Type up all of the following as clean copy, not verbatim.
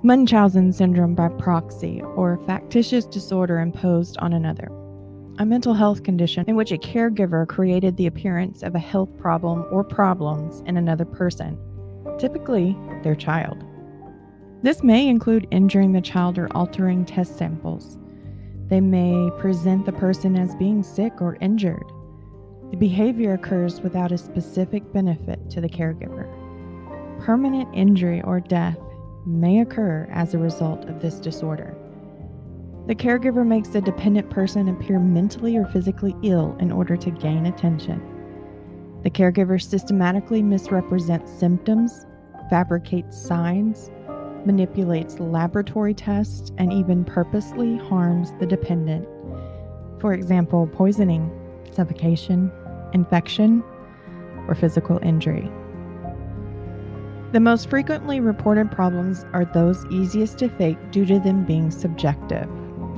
Munchausen Syndrome by proxy, or factitious disorder imposed on another. A mental health condition in which a caregiver created the appearance of a health problem or problems in another person, typically their child. This may include injuring the child or altering test samples. They may present the person as being sick or injured. The behavior occurs without a specific benefit to the caregiver. Permanent injury or death may occur as a result of this disorder. The caregiver makes the dependent person appear mentally or physically ill in order to gain attention. The caregiver systematically misrepresents symptoms, fabricates signs, manipulates laboratory tests, and even purposely harms the dependent. For example, poisoning, suffocation, infection, or physical injury. The most frequently reported problems are those easiest to fake due to them being subjective.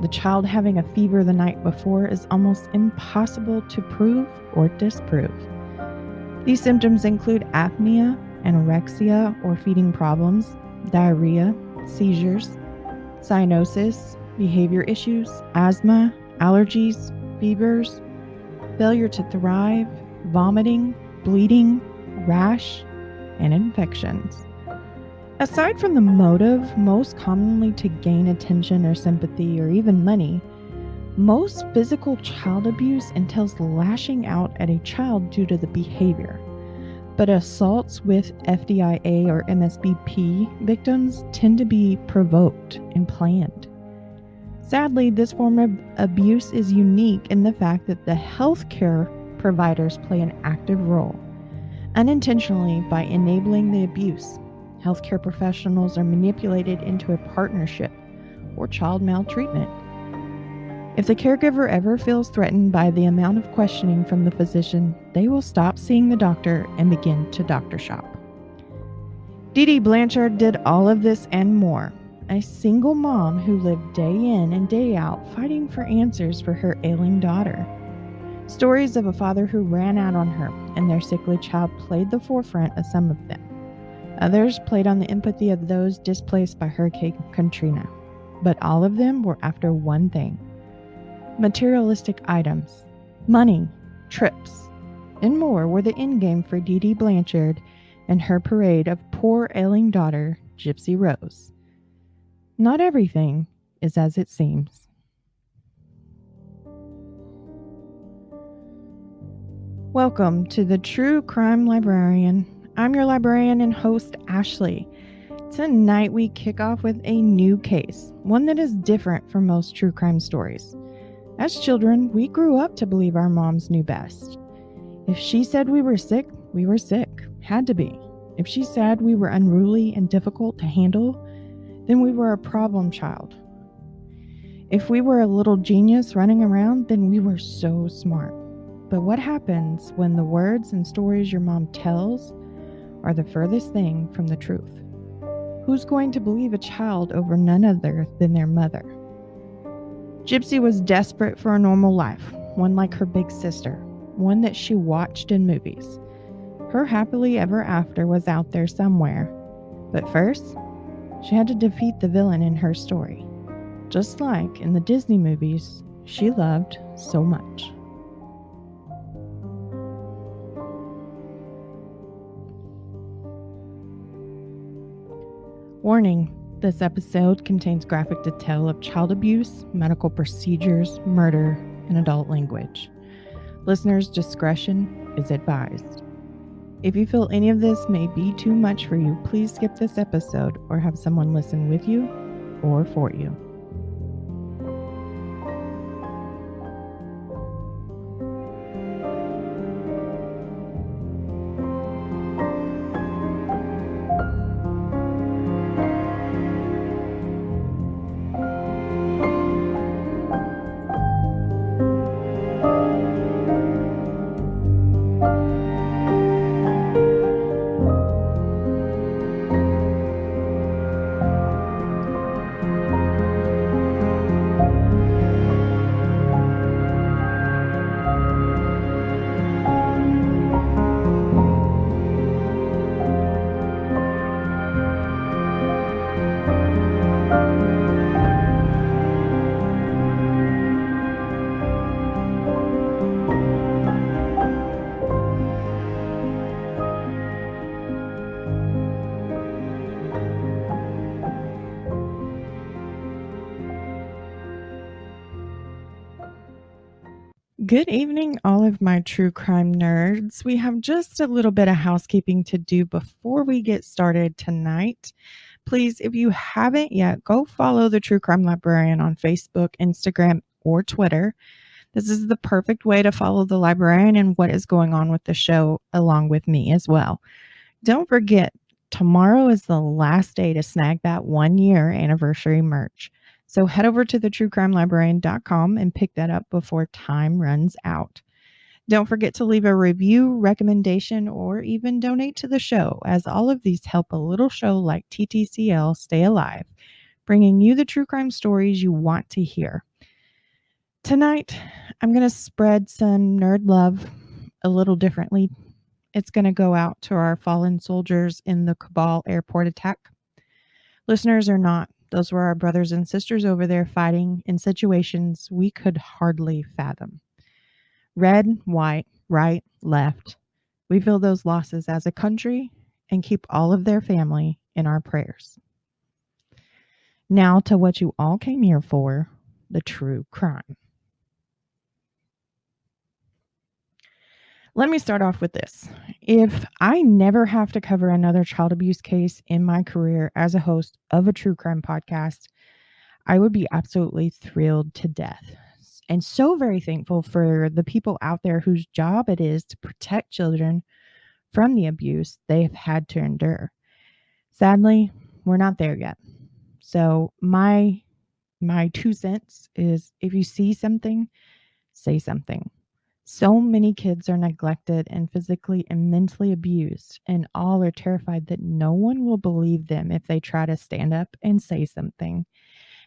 The child having a fever the night before is almost impossible to prove or disprove. These symptoms include apnea, anorexia or feeding problems, diarrhea, seizures, cyanosis, behavior issues, asthma, allergies, fevers, failure to thrive, vomiting, bleeding, rash, and infections. Aside from the motive, most commonly to gain attention or sympathy or even money, most physical child abuse entails lashing out at a child due to the behavior. But assaults with FDIA or MSBP victims tend to be provoked and planned. Sadly, this form of abuse is unique in the fact that the healthcare providers play an active role, unintentionally by enabling the abuse. Healthcare professionals are manipulated into a partnership or child maltreatment. If the caregiver ever feels threatened by the amount of questioning from the physician, they will stop seeing the doctor and begin to doctor shop. Dede Blanchard did all of this and more. A single mom who lived day in and day out fighting for answers for her ailing daughter. Stories of a father who ran out on her and their sickly child played the forefront of some of them. Others played on the empathy of those displaced by Hurricane Katrina. But all of them were after one thing: materialistic items, money, trips, and more were the endgame for Dede Blanchard and her parade of poor ailing daughter, Gypsy Rose. Not everything is as it seems. Welcome to the True Crime Librarian. I'm your librarian and host, Ashley. Tonight we kick off with a new case, one that is different from most true crime stories. As children, we grew up to believe our moms knew best. If she said we were sick, had to be. If she said we were unruly and difficult to handle, then we were a problem child. If we were a little genius running around, then we were so smart. But what happens when the words and stories your mom tells are the furthest thing from the truth? Who's going to believe a child over none other than their mother? Gypsy was desperate for a normal life, one like her big sister, one that she watched in movies. Her happily ever after was out there somewhere. But first, she had to defeat the villain in her story, just like in the Disney movies she loved so much. Warning, this episode contains graphic detail of child abuse, medical procedures, murder, and adult language. Listeners' discretion is advised. If you feel any of this may be too much for you, please skip this episode or have someone listen with you or for you. Good evening, all of my true crime nerds. We have just a little bit of housekeeping to do before we get started tonight. Please, if you haven't yet, go follow the True Crime Librarian on Facebook, Instagram, or Twitter. This is the perfect way to follow the librarian and what is going on with the show, along with me as well. Don't forget, tomorrow is the last day to snag that 1-year anniversary merch. So head over to thetruecrimelibrarian.com and pick that up before time runs out. Don't forget to leave a review, recommendation, or even donate to the show, as all of these help a little show like TTCL stay alive, bringing you the true crime stories you want to hear. Tonight, I'm going to spread some nerd love a little differently. It's going to go out to our fallen soldiers in the Kabul airport attack. Listeners or not, those were our brothers and sisters over there fighting in situations we could hardly fathom. Red, white, right, left. We feel those losses as a country and keep all of their family in our prayers. Now to what you all came here for, the true crime. Let me start off with this. If I never have to cover another child abuse case in my career as a host of a true crime podcast, I would be absolutely thrilled to death. And so very thankful for the people out there whose job it is to protect children from the abuse they've had to endure. Sadly, we're not there yet. So my 2 cents is, if you see something, say something. So many kids are neglected and physically and mentally abused, and all are terrified that no one will believe them if they try to stand up and say something.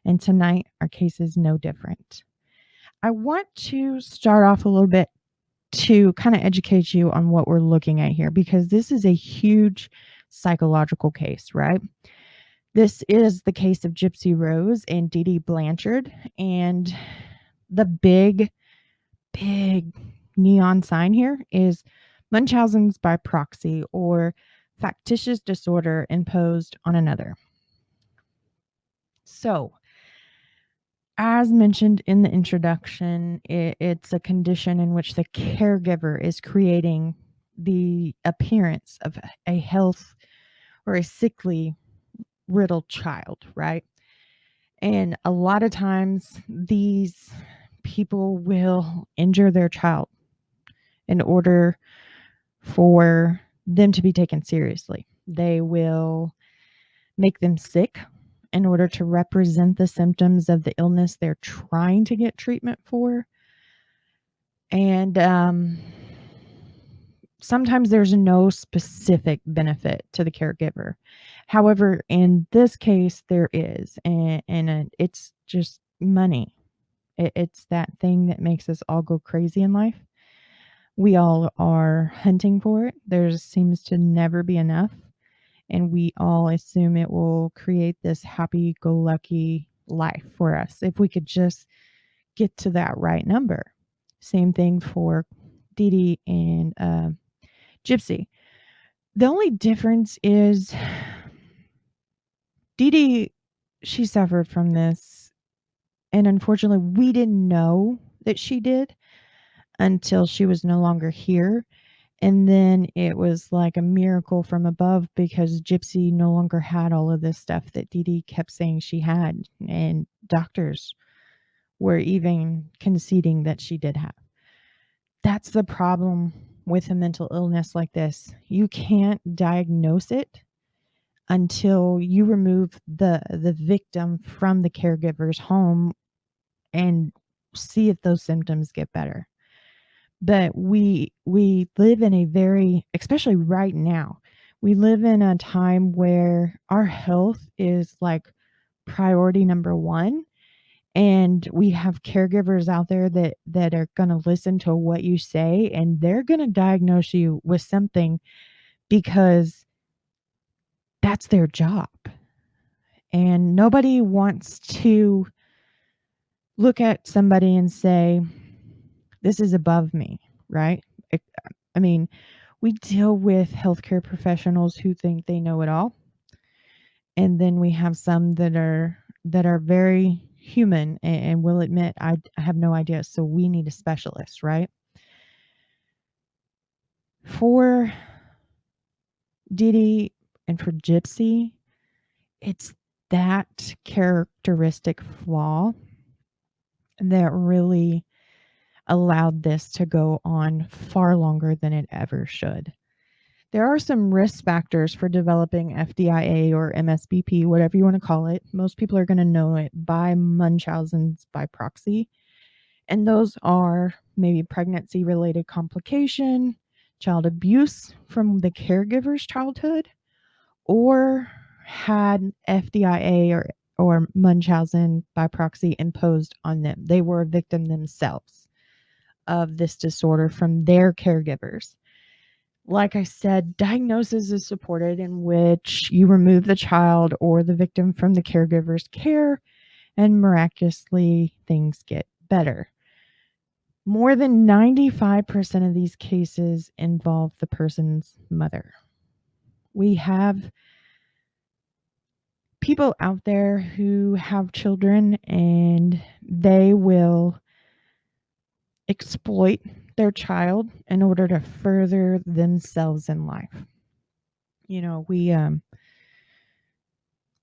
And tonight, our case is no different. I want to start off a little bit to kind of educate you on what we're looking at here, because this is a huge psychological case, right? This is the case of Gypsy Rose and Dede Blanchard, and the big neon sign here is Munchausen's by proxy, or factitious disorder imposed on another. So, as mentioned in the introduction, it's a condition in which the caregiver is creating the appearance of a health or a sickly, riddled child, right? And a lot of times these people will injure their child in order for them to be taken seriously. They will make them sick in order to represent the symptoms of the illness they're trying to get treatment for. And sometimes there's no specific benefit to the caregiver. However, in this case, there is, and it's just money. It's that thing that makes us all go crazy in life. We all are hunting for it. There seems to never be enough. And we all assume it will create this happy-go-lucky life for us if we could just get to that right number. Same thing for Dede and Gypsy. The only difference is Dede, she suffered from this. And unfortunately, we didn't know that she did until she was no longer here. And then it was like a miracle from above, because Gypsy no longer had all of this stuff that Dede kept saying she had. And doctors were even conceding that she did have. That's the problem with a mental illness like this. You can't diagnose it until you remove the victim from the caregiver's home and see if those symptoms get better. But we live in a very, especially right now, we live in a time where our health is like priority number one. And we have caregivers out there that are going to listen to what you say, and they're going to diagnose you with something because that's their job. And nobody wants to look at somebody and say, this is above me, right? I mean, we deal with healthcare professionals who think they know it all. And then we have some that are very human and will admit, I have no idea. So we need a specialist, right? For Dede and for Gypsy, it's that characteristic flaw that really allowed this to go on far longer than it ever should. There are some risk factors for developing FDIA or MSBP, whatever you want to call it. Most people are going to know it by Munchausen's by proxy. And those are maybe pregnancy related complication, child abuse from the caregiver's childhood, or had FDIA or Munchausen by proxy imposed on them. They were a victim themselves of this disorder from their caregivers. Like I said, diagnosis is supported in which you remove the child or the victim from the caregiver's care and miraculously things get better. More than 95% of these cases involve the person's mother. We have people out there who have children and they will exploit their child in order to further themselves in life. You know,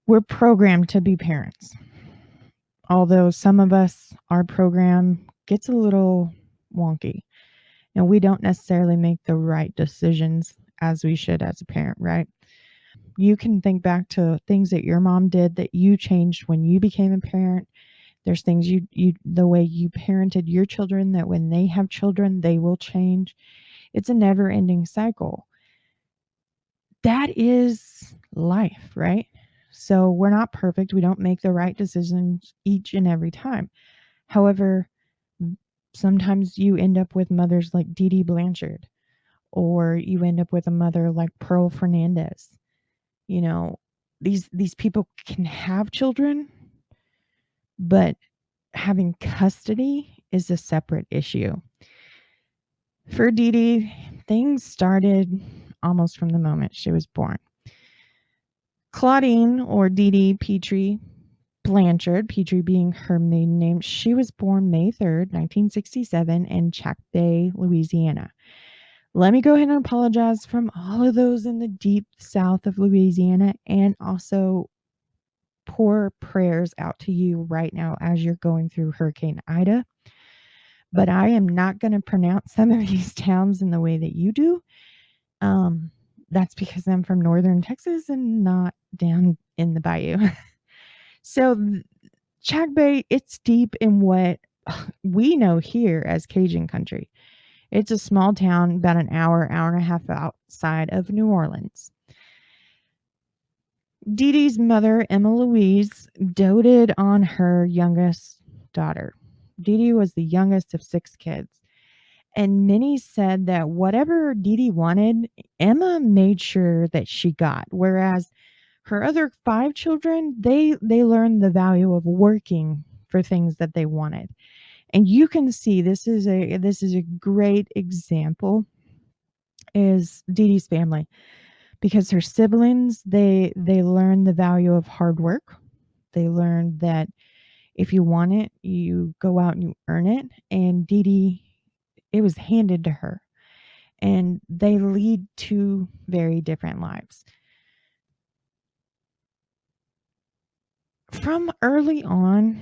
we're programmed to be parents. Although some of us, our program gets a little wonky and we don't necessarily make the right decisions as we should as a parent, right? You can think back to things that your mom did that you changed when you became a parent. There's things you the way you parented your children that when they have children, they will change. It's a never-ending cycle. That is life, right? So we're not perfect. We don't make the right decisions each and every time. However, sometimes you end up with mothers like Dee Dee Blanchard, or you end up with a mother like Pearl Fernandez. You know, these people can have children, but having custody is a separate issue. For Dee Dee, things started almost from the moment she was born. Claudine, or Dee Dee Petrie Blanchard, Petrie being her maiden name, she was born May 3rd, 1967 in Gyspy, Louisiana. Let me go ahead and apologize from all of those in the deep south of Louisiana, and also pour prayers out to you right now as you're going through Hurricane Ida. But I am not going to pronounce some of these towns in the way that you do. That's because I'm from northern Texas and not down in the bayou. So Gyspy, it's deep in what we know here as Cajun country. It's a small town about an hour and a half outside of New Orleans. Dee Dee's mother, Emma Louise, doted on her youngest daughter. Dee Dee was the youngest of 6 kids. And many said that whatever Dee Dee wanted, Emma made sure that she got. Whereas her other 5 children, they learned the value of working for things that they wanted. And you can see this is a great example is Dee Dee's family, because her siblings, they learned the value of hard work. They learned that if you want it, you go out and you earn it. And Dee Dee, it was handed to her. And they lead 2 very different lives. From early on,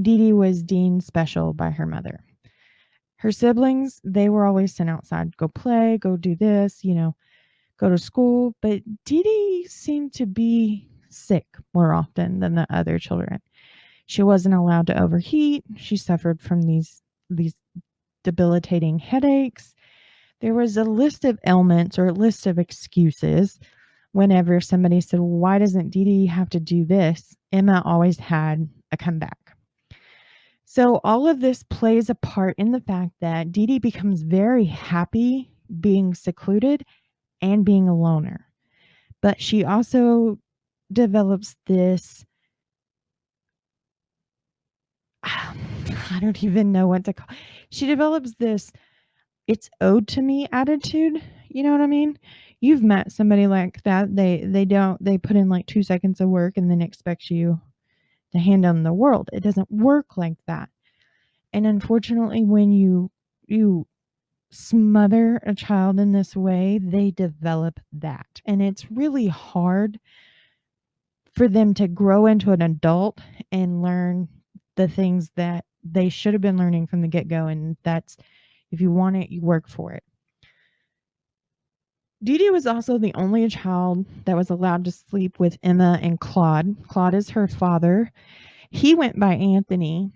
Dee Dee was deemed special by her mother. Her siblings, they were always sent outside, go play, go do this, go to school. But Dee Dee seemed to be sick more often than the other children. She wasn't allowed to overheat. She suffered from these debilitating headaches. There was a list of ailments or a list of excuses. Whenever somebody said, well, why doesn't Dee Dee have to do this? Emma always had a comeback. So all of this plays a part in the fact that Dee Dee becomes very happy being secluded and being a loner. But she also develops this, I don't even know what to call. She develops this, it's owed to me attitude. You know what I mean? You've met somebody like that. They put in like 2 seconds of work and then expect you to hand them the world. It doesn't work like that. And unfortunately, when you smother a child in this way, they develop that. And it's really hard for them to grow into an adult and learn the things that they should have been learning from the get-go. And that's, if you want it, you work for it. Dee Dee was also the only child that was allowed to sleep with Emma and Claude. Claude is her father. He went by Anthony,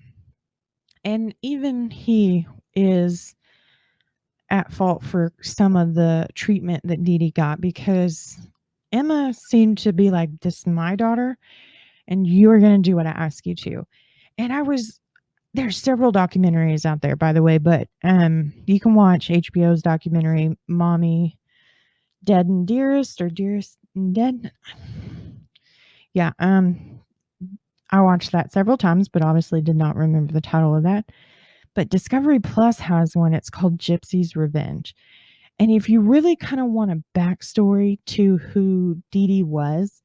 and even he is at fault for some of the treatment that Dee Dee got, because Emma seemed to be like, this is my daughter, and you are going to do what I ask you to. And there's several documentaries out there, by the way, but you can watch HBO's documentary, Mommy, Dead and Dearest, or Dearest and Dead. Yeah, I watched that several times, but obviously did not remember the title of that. But Discovery Plus has one. It's called Gypsy's Revenge. And if you really kind of want a backstory to who Dee Dee was,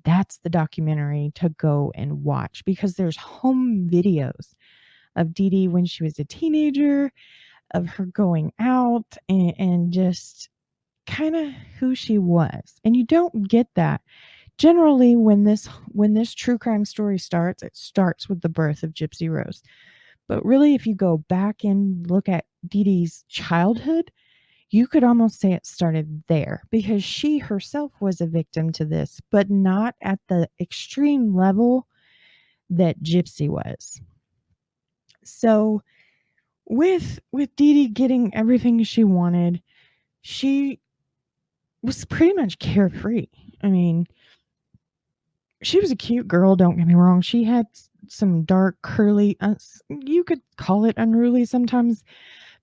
that's the documentary to go and watch, because there's home videos of Dee Dee when she was a teenager, of her going out and just kind of who she was. And you don't get that. Generally, when this true crime story starts, it starts with the birth of Gypsy Rose. But really, if you go back and look at Dee Dee's childhood, you could almost say it started there, because she herself was a victim to this, but not at the extreme level that Gypsy was. So with Dee Dee getting everything she wanted, she was pretty much carefree. I mean, she was a cute girl, don't get me wrong. She had some dark, curly, you could call it unruly sometimes,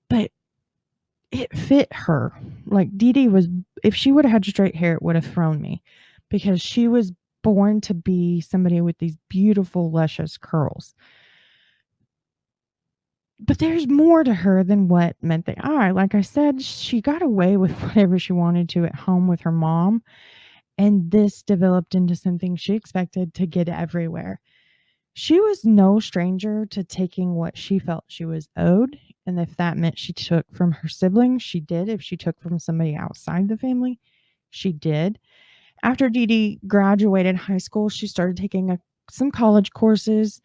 but it fit her. Like, Dee Dee was, if she would have had straight hair, it would have thrown me, because she was born to be somebody with these beautiful, luscious curls. But there's more to her than what met the eye. Like I said, she got away with whatever she wanted to at home with her mom, and this developed into something she expected to get everywhere. She was no stranger to taking what she felt she was owed, and if that meant she took from her siblings, she did. If she took from somebody outside the family, she did. After Dee Dee graduated high school, she started taking some college courses.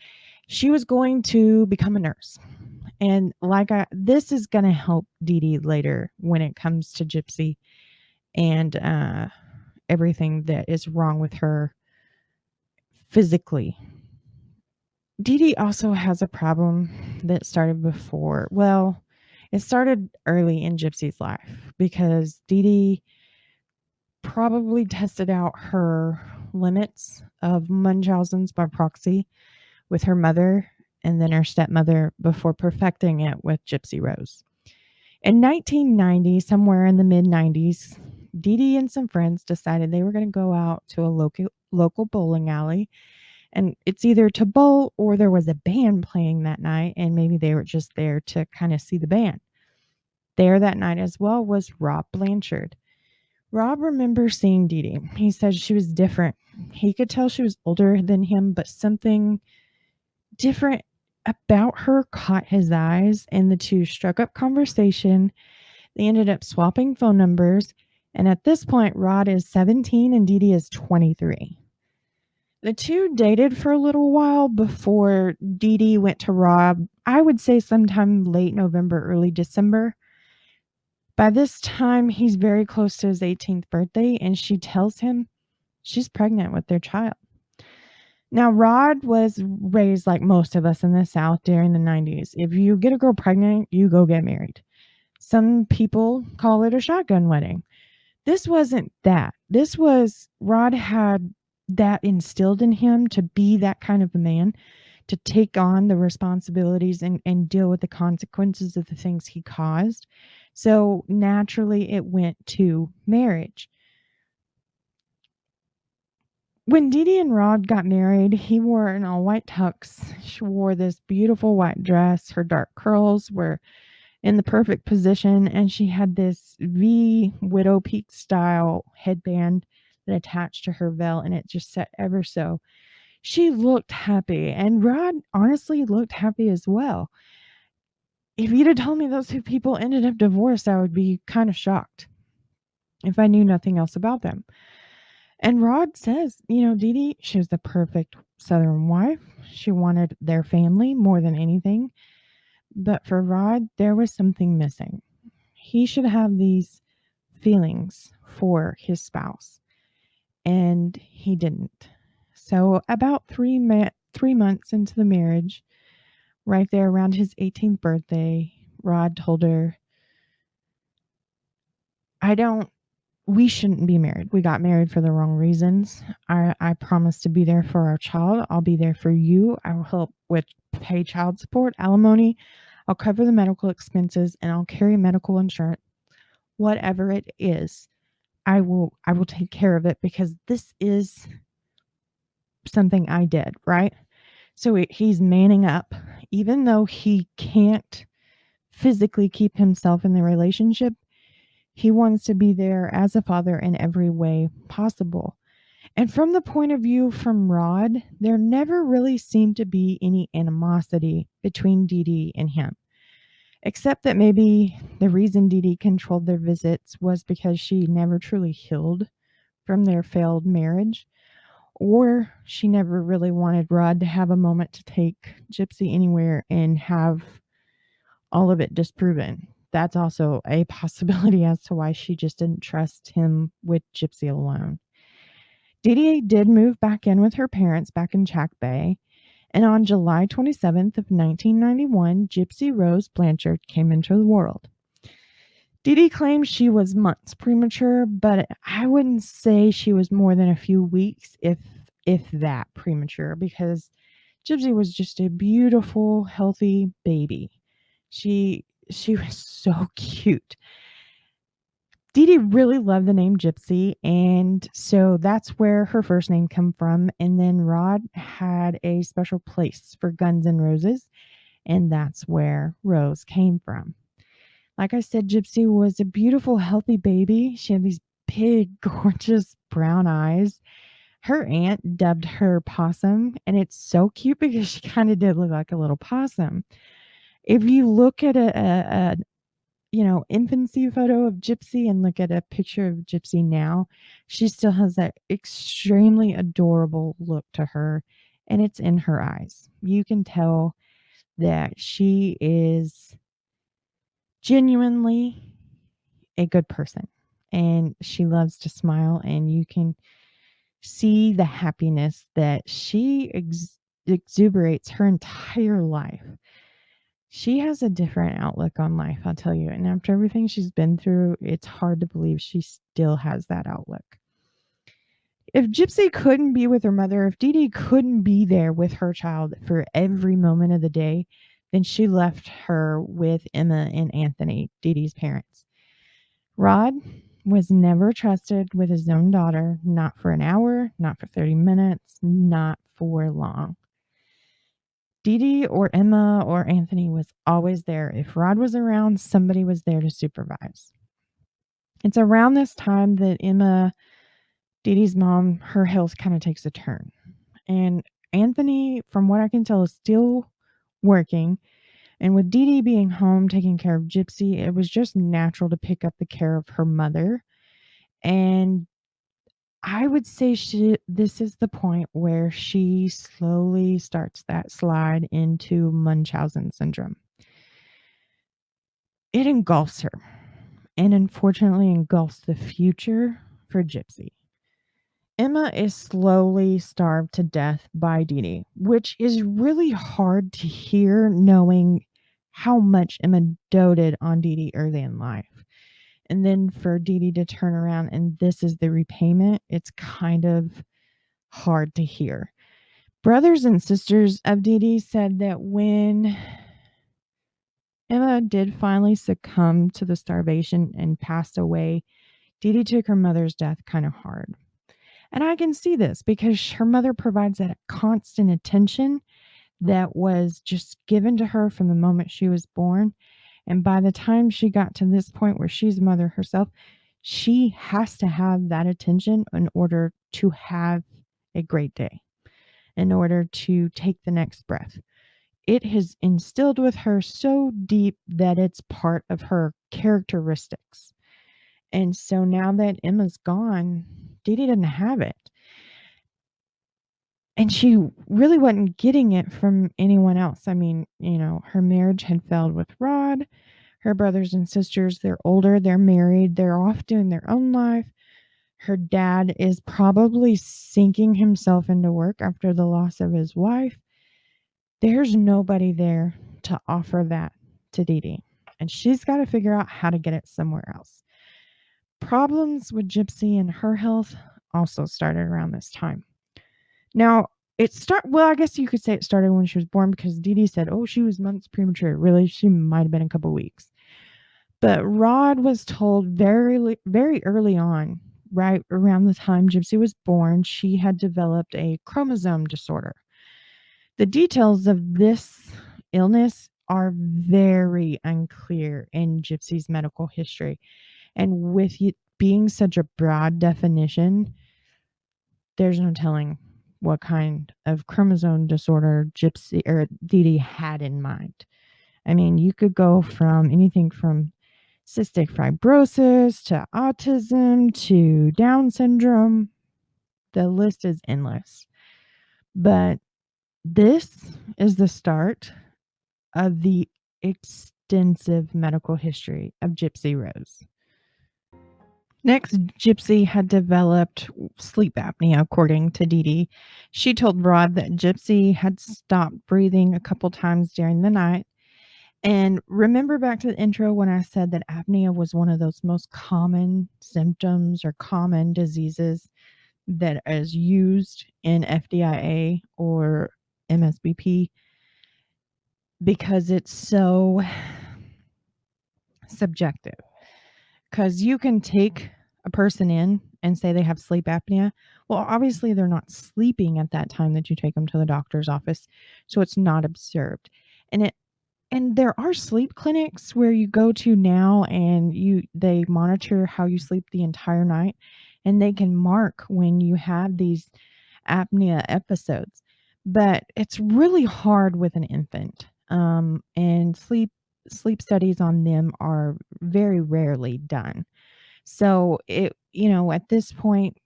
She was going to become a nurse. And this is going to help Dee Dee later when it comes to Gypsy and everything that is wrong with her physically. Dee Dee also has a problem that started before. Well, it started early in Gypsy's life, because Dee Dee probably tested out her limits of Munchausen's by proxy with her mother and then her stepmother before perfecting it with Gypsy Rose. In 1990, somewhere in the mid-90s, Dee Dee and some friends decided they were going to go out to a local bowling alley. And it's either to bowl or there was a band playing that night, and maybe they were just there to kind of see the band. There that night as well was Rob Blanchard. Rob remembers seeing Dee Dee. He said she was different. He could tell she was older than him, but something different about her caught his eyes, and the two struck up conversation. They ended up swapping phone numbers, and at this point, Rod is 17 and Dee Dee is 23. The two dated for a little while before Dee Dee went to Rob, I would say sometime late November, early December. By this time, he's very close to his 18th birthday, and she tells him she's pregnant with their child. Now, Rod was raised like most of us in the South during the 90s. If you get a girl pregnant, you go get married. Some people call it a shotgun wedding. This wasn't that. This was, Rod had that instilled in him to be that kind of a man, to take on the responsibilities and deal with the consequences of the things he caused. So naturally it went to marriage. When Dee Dee and Rod got married, he wore an all-white tux. She wore this beautiful white dress. Her dark curls were in the perfect position, and she had this V widow peak style headband that attached to her veil, and it just set ever so. She looked happy, and Rod honestly looked happy as well. If you'd have told me those two people ended up divorced, I would be kind of shocked if I knew nothing else about them. And Rod says, Dee Dee, she was the perfect Southern wife. She wanted their family more than anything. But for Rod, there was something missing. He should have these feelings for his spouse, and he didn't. So about 3 months into the marriage, right there around his 18th birthday, Rod told her, we shouldn't be married. We got married for the wrong reasons. I promise to be there for our child. I'll be there for you. I will help with pay child support, alimony. I'll cover the medical expenses, and I'll carry medical insurance. Whatever it is, I will take care of it, because this is something I did, right? So he's manning up, even though he can't physically keep himself in the relationship. He wants to be there as a father in every way possible. And from the point of view from Rod, there never really seemed to be any animosity between Dee Dee and him, except that maybe the reason Dee Dee controlled their visits was because she never truly healed from their failed marriage, or she never really wanted Rod to have a moment to take Gypsy anywhere and have all of it disproven. That's also a possibility as to why she just didn't trust him with Gypsy alone. Dee Dee did move back in with her parents back in Chack Bay, and on July 27th of 1991, Gypsy Rose Blanchard came into the world. Dee Dee claims she was months premature, but I wouldn't say she was more than a few weeks, if that, premature, because Gypsy was just a beautiful, healthy baby. She was so cute. Dee Dee really loved the name Gypsy, and so that's where her first name came from. And then Rod had a special place for Guns N' Roses, and that's where Rose came from. Like I said, Gypsy was a beautiful, healthy baby. She had these big, gorgeous brown eyes. Her aunt dubbed her Possum, and it's so cute because she kind of did look like a little possum. If you look at a infancy photo of Gypsy and look at a picture of Gypsy now, she still has that extremely adorable look to her, and it's in her eyes. You can tell that she is genuinely a good person, and she loves to smile, and you can see the happiness that she exuberates her entire life. She has a different outlook on life, I'll tell you. And after everything she's been through, it's hard to believe she still has that outlook. If Gypsy couldn't be with her mother, if Dee Dee couldn't be there with her child for every moment of the day, then she left her with Emma and Anthony, Dee Dee's parents. Rod was never trusted with his own daughter, not for an hour, not for 30 minutes, not for long. Dee Dee or Emma or Anthony was always there. If Rod was around, somebody was there to supervise. It's around this time that Emma, Dee Dee's mom, her health kind of takes a turn. And Anthony, from what I can tell, is still working. And with Dee Dee being home taking care of Gypsy, it was just natural to pick up the care of her mother. And I would say this is the point where she slowly starts that slide into Munchausen Syndrome. It engulfs her, and unfortunately engulfs the future for Gypsy. Emma is slowly starved to death by Dee Dee, which is really hard to hear, knowing how much Emma doted on Dee Dee early in life. And then for Dee Dee to turn around and this is the repayment, it's kind of hard to hear. Brothers and sisters of Dee Dee said that when Emma did finally succumb to the starvation and passed away, Dee Dee took her mother's death kind of hard. And I can see this because her mother provides that constant attention that was just given to her from the moment she was born. And by the time she got to this point where she's a mother herself, she has to have that attention in order to have a great day. in order to take the next breath. It has instilled with her so deep that it's part of her characteristics. And so now that Emma's gone, Dee Dee didn't have it. And she really wasn't getting it from anyone else. I mean, her marriage had failed with Rod. Her brothers and sisters, they're older, they're married, they're off doing their own life. Her dad is probably sinking himself into work after the loss of his wife. There's nobody there to offer that to Dee Dee. And she's got to figure out how to get it somewhere else. Problems with Gypsy and her health also started around this time. Now, I guess you could say it started when she was born, because Dee Dee said, she was months premature. Really, she might have been a couple weeks. But Rod was told very, very early on, right around the time Gypsy was born, she had developed a chromosome disorder. The details of this illness are very unclear in Gypsy's medical history. And with it being such a broad definition, there's no telling what kind of chromosome disorder Gypsy or Dee Dee had in mind. I mean, you could go from anything from cystic fibrosis to autism to Down syndrome. The list is endless. But this is the start of the extensive medical history of Gypsy Rose. Next, Gypsy had developed sleep apnea, according to Dee Dee. She told Rod that Gypsy had stopped breathing a couple times during the night. And remember back to the intro when I said that apnea was one of those most common symptoms or common diseases that is used in FDIA or MSBP because it's so subjective. Because you can take a person in and say they have sleep apnea. Well, obviously they're not sleeping at that time that you take them to the doctor's office, so it's not observed. And there are sleep clinics where you go to now and they monitor how you sleep the entire night, and they can mark when you have these apnea episodes. But it's really hard with an infant. And sleep studies on them are very rarely done. So at this point,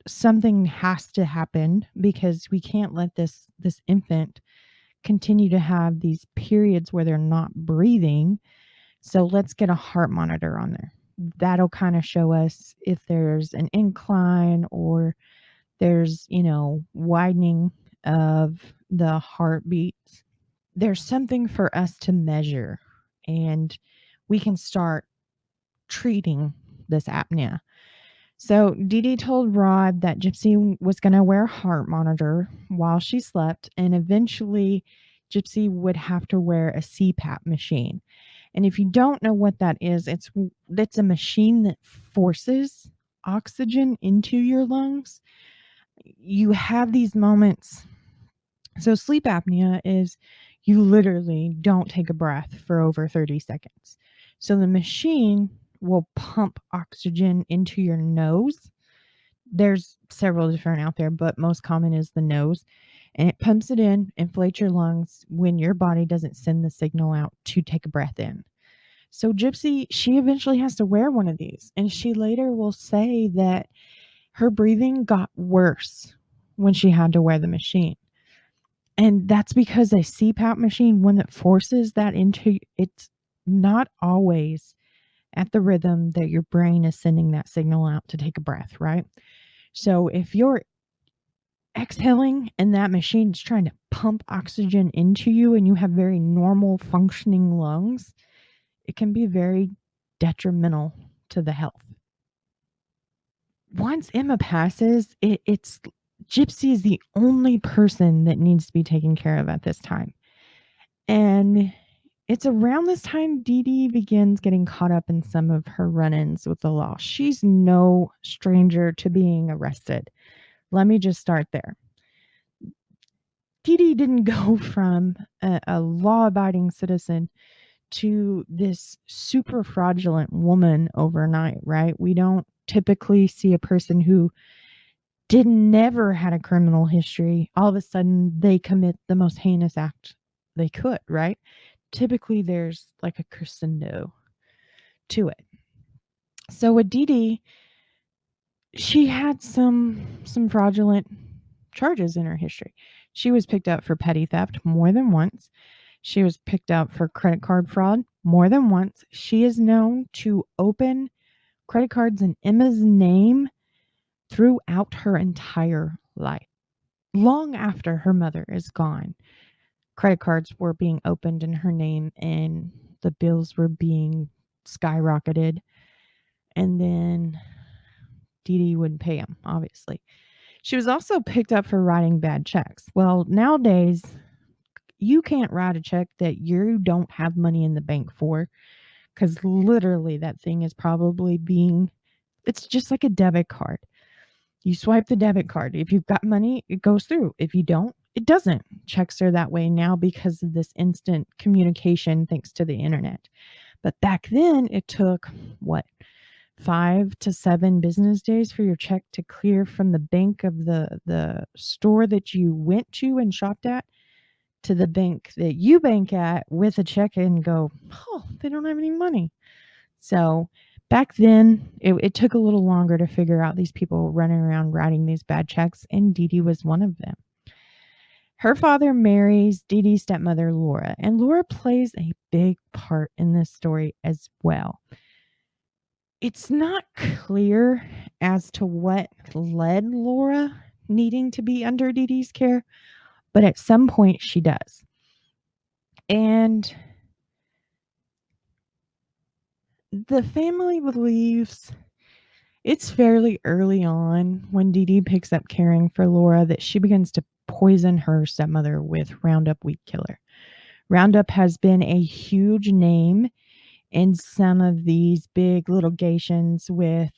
something has to happen, because we can't let this infant continue to have these periods where they're not breathing. So let's get a heart monitor on there. That'll kind of show us if there's an incline or there's, widening of the heartbeats. There's something for us to measure, and we can start treating this apnea. So Dee Dee told Rod that Gypsy was going to wear a heart monitor while she slept, and eventually Gypsy would have to wear a CPAP machine. And if you don't know what that is, it's a machine that forces oxygen into your lungs. You have these moments. So sleep apnea is you literally don't take a breath for over 30 seconds. So the machine will pump oxygen into your nose. There's several different out there, but most common is the nose. And it pumps it in, inflates your lungs when your body doesn't send the signal out to take a breath in. So Gypsy, she eventually has to wear one of these. And she later will say that her breathing got worse when she had to wear the machine. And that's because a CPAP machine, when it forces that into, it's not always at the rhythm that your brain is sending that signal out to take a breath, right? So if you're exhaling and that machine is trying to pump oxygen into you and you have very normal functioning lungs, it can be very detrimental to the health. Once Emma passes, it's Gypsy is the only person that needs to be taken care of at this time. And it's around this time Dee Dee begins getting caught up in some of her run-ins with the law. She's no stranger to being arrested. Let me just start there. Dee Dee didn't go from a law-abiding citizen to this super fraudulent woman overnight, right? We don't typically see a person who never had a criminal history. All of a sudden, they commit the most heinous act they could, right? Typically, there's like a crescendo to it. So with Dee Dee, she had some fraudulent charges in her history. She was picked up for petty theft more than once. She was picked up for credit card fraud more than once. She is known to open credit cards in Emma's name throughout her entire life. Long after her mother is gone, credit cards were being opened in her name and the bills were being skyrocketed. And then Dee Dee wouldn't pay them, obviously. She was also picked up for writing bad checks. Well, nowadays, you can't write a check that you don't have money in the bank for, because literally that thing is probably it's just like a debit card. You swipe the debit card. If you've got money, it goes through. If you don't, it doesn't. Checks are that way now because of this instant communication thanks to the internet. But back then, it took, 5 to 7 business days for your check to clear from the bank of the store that you went to and shopped at to the bank that you bank at with a check and go, oh, they don't have any money. So back then, it took a little longer to figure out these people running around writing these bad checks, and Dee Dee was one of them. Her father marries Dee Dee's stepmother, Laura, and Laura plays a big part in this story as well. It's not clear as to what led Laura needing to be under Dee Dee's care, but at some point she does. And the family believes it's fairly early on when Dee Dee picks up caring for Laura that she begins to poison her stepmother with Roundup weed killer. Roundup has been a huge name in some of these big litigations with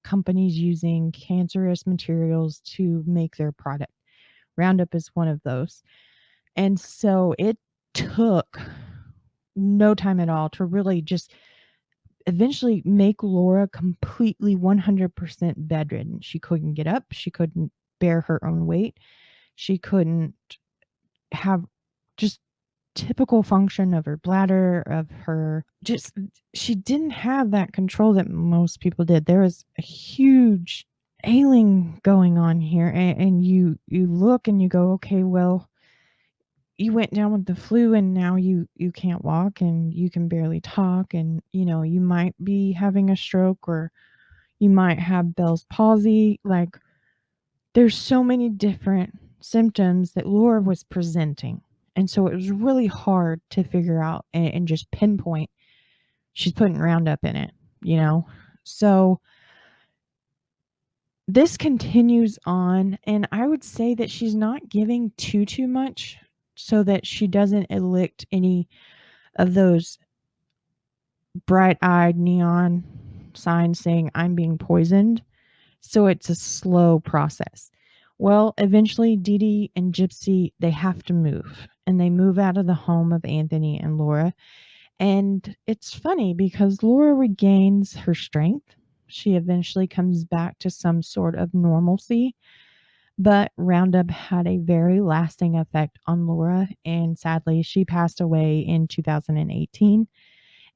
companies using cancerous materials to make their product. Roundup is one of those. And so it took no time at all to really just eventually make Laura completely 100% bedridden. She couldn't get up. She couldn't bear her own weight. She couldn't have just typical function of her bladder, of her she didn't have that control that most people did. There was a huge ailing going on here, and you look and you go, okay, well, you went down with the flu and now you can't walk and you can barely talk, and you might be having a stroke or you might have Bell's palsy. Like, there's so many different symptoms that Laura was presenting. And so it was really hard to figure out and just pinpoint she's putting Roundup in it, So this continues on, and I would say that she's not giving too much so that she doesn't elicit any of those bright-eyed neon signs saying I'm being poisoned. So it's a slow process. Well, eventually Dee Dee and Gypsy, they have to move, and they move out of the home of Anthony and Laura. And it's funny because Laura regains her strength. She eventually comes back to some sort of normalcy, but Roundup had a very lasting effect on Laura, and sadly she passed away in 2018.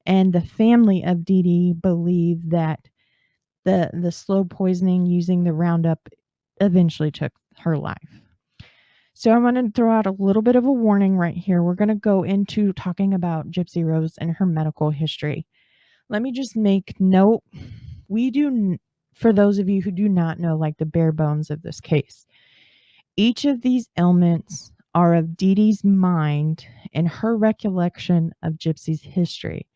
And the family of Dee Dee believe that the slow poisoning using the Roundup eventually took her life. So I'm going to throw out a little bit of a warning right here. We're going to go into talking about Gypsy Rose and her medical history. Let me just make note. For those of you who do not know, like, the bare bones of this case, each of these ailments are of Dee Dee's mind and her recollection of Gypsy's history.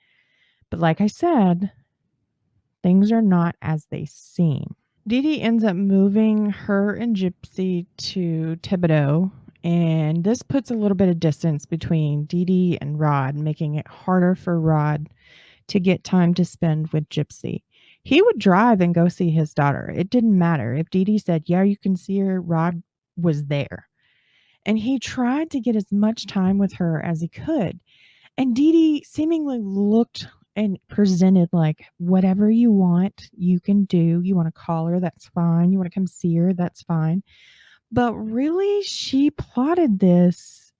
But like I said, things are not as they seem. Dee Dee ends up moving her and Gypsy to Thibodeau, and this puts a little bit of distance between Dee Dee and Rod, making it harder for Rod to get time to spend with Gypsy. He would drive and go see his daughter. It didn't matter. If Dee Dee said, yeah, you can see her, Rod was there. And he tried to get as much time with her as he could. And Dee Dee seemingly looked and presented like, whatever you want, you can do. You want to call her, that's fine. You want to come see her, that's fine. But really, she plotted this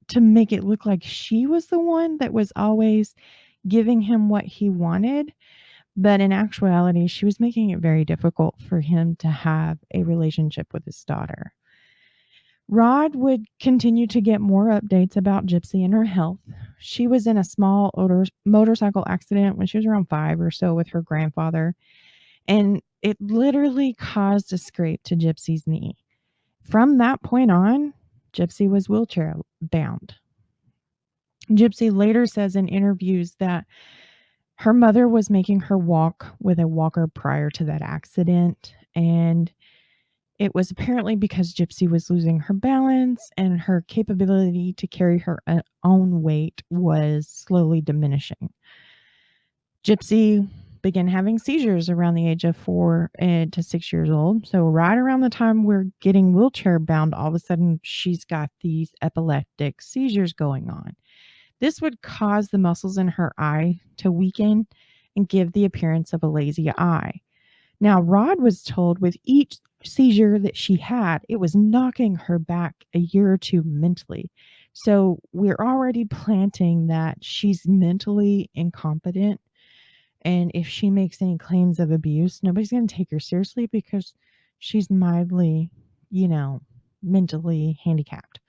to make it look like she was the one that was always giving him what he wanted. But in actuality, she was making it very difficult for him to have a relationship with his daughter. Rod would continue to get more updates about Gypsy and her health. She was in a small motorcycle accident when she was around 5 or so with her grandfather, and it literally caused a scrape to Gypsy's knee. From that point on, Gypsy was wheelchair bound. Gypsy later says in interviews that her mother was making her walk with a walker prior to that accident, and it was apparently because Gypsy was losing her balance and her capability to carry her own weight was slowly diminishing. Gypsy began having seizures around the age of 4 to 6 years old. So right around the time we're getting wheelchair bound, all of a sudden she's got these epileptic seizures going on. This would cause the muscles in her eye to weaken and give the appearance of a lazy eye. Now, Rod was told with each seizure that she had, it was knocking her back a year or two mentally. So we're already planting that she's mentally incompetent. And if she makes any claims of abuse, nobody's going to take her seriously because she's mildly, mentally handicapped.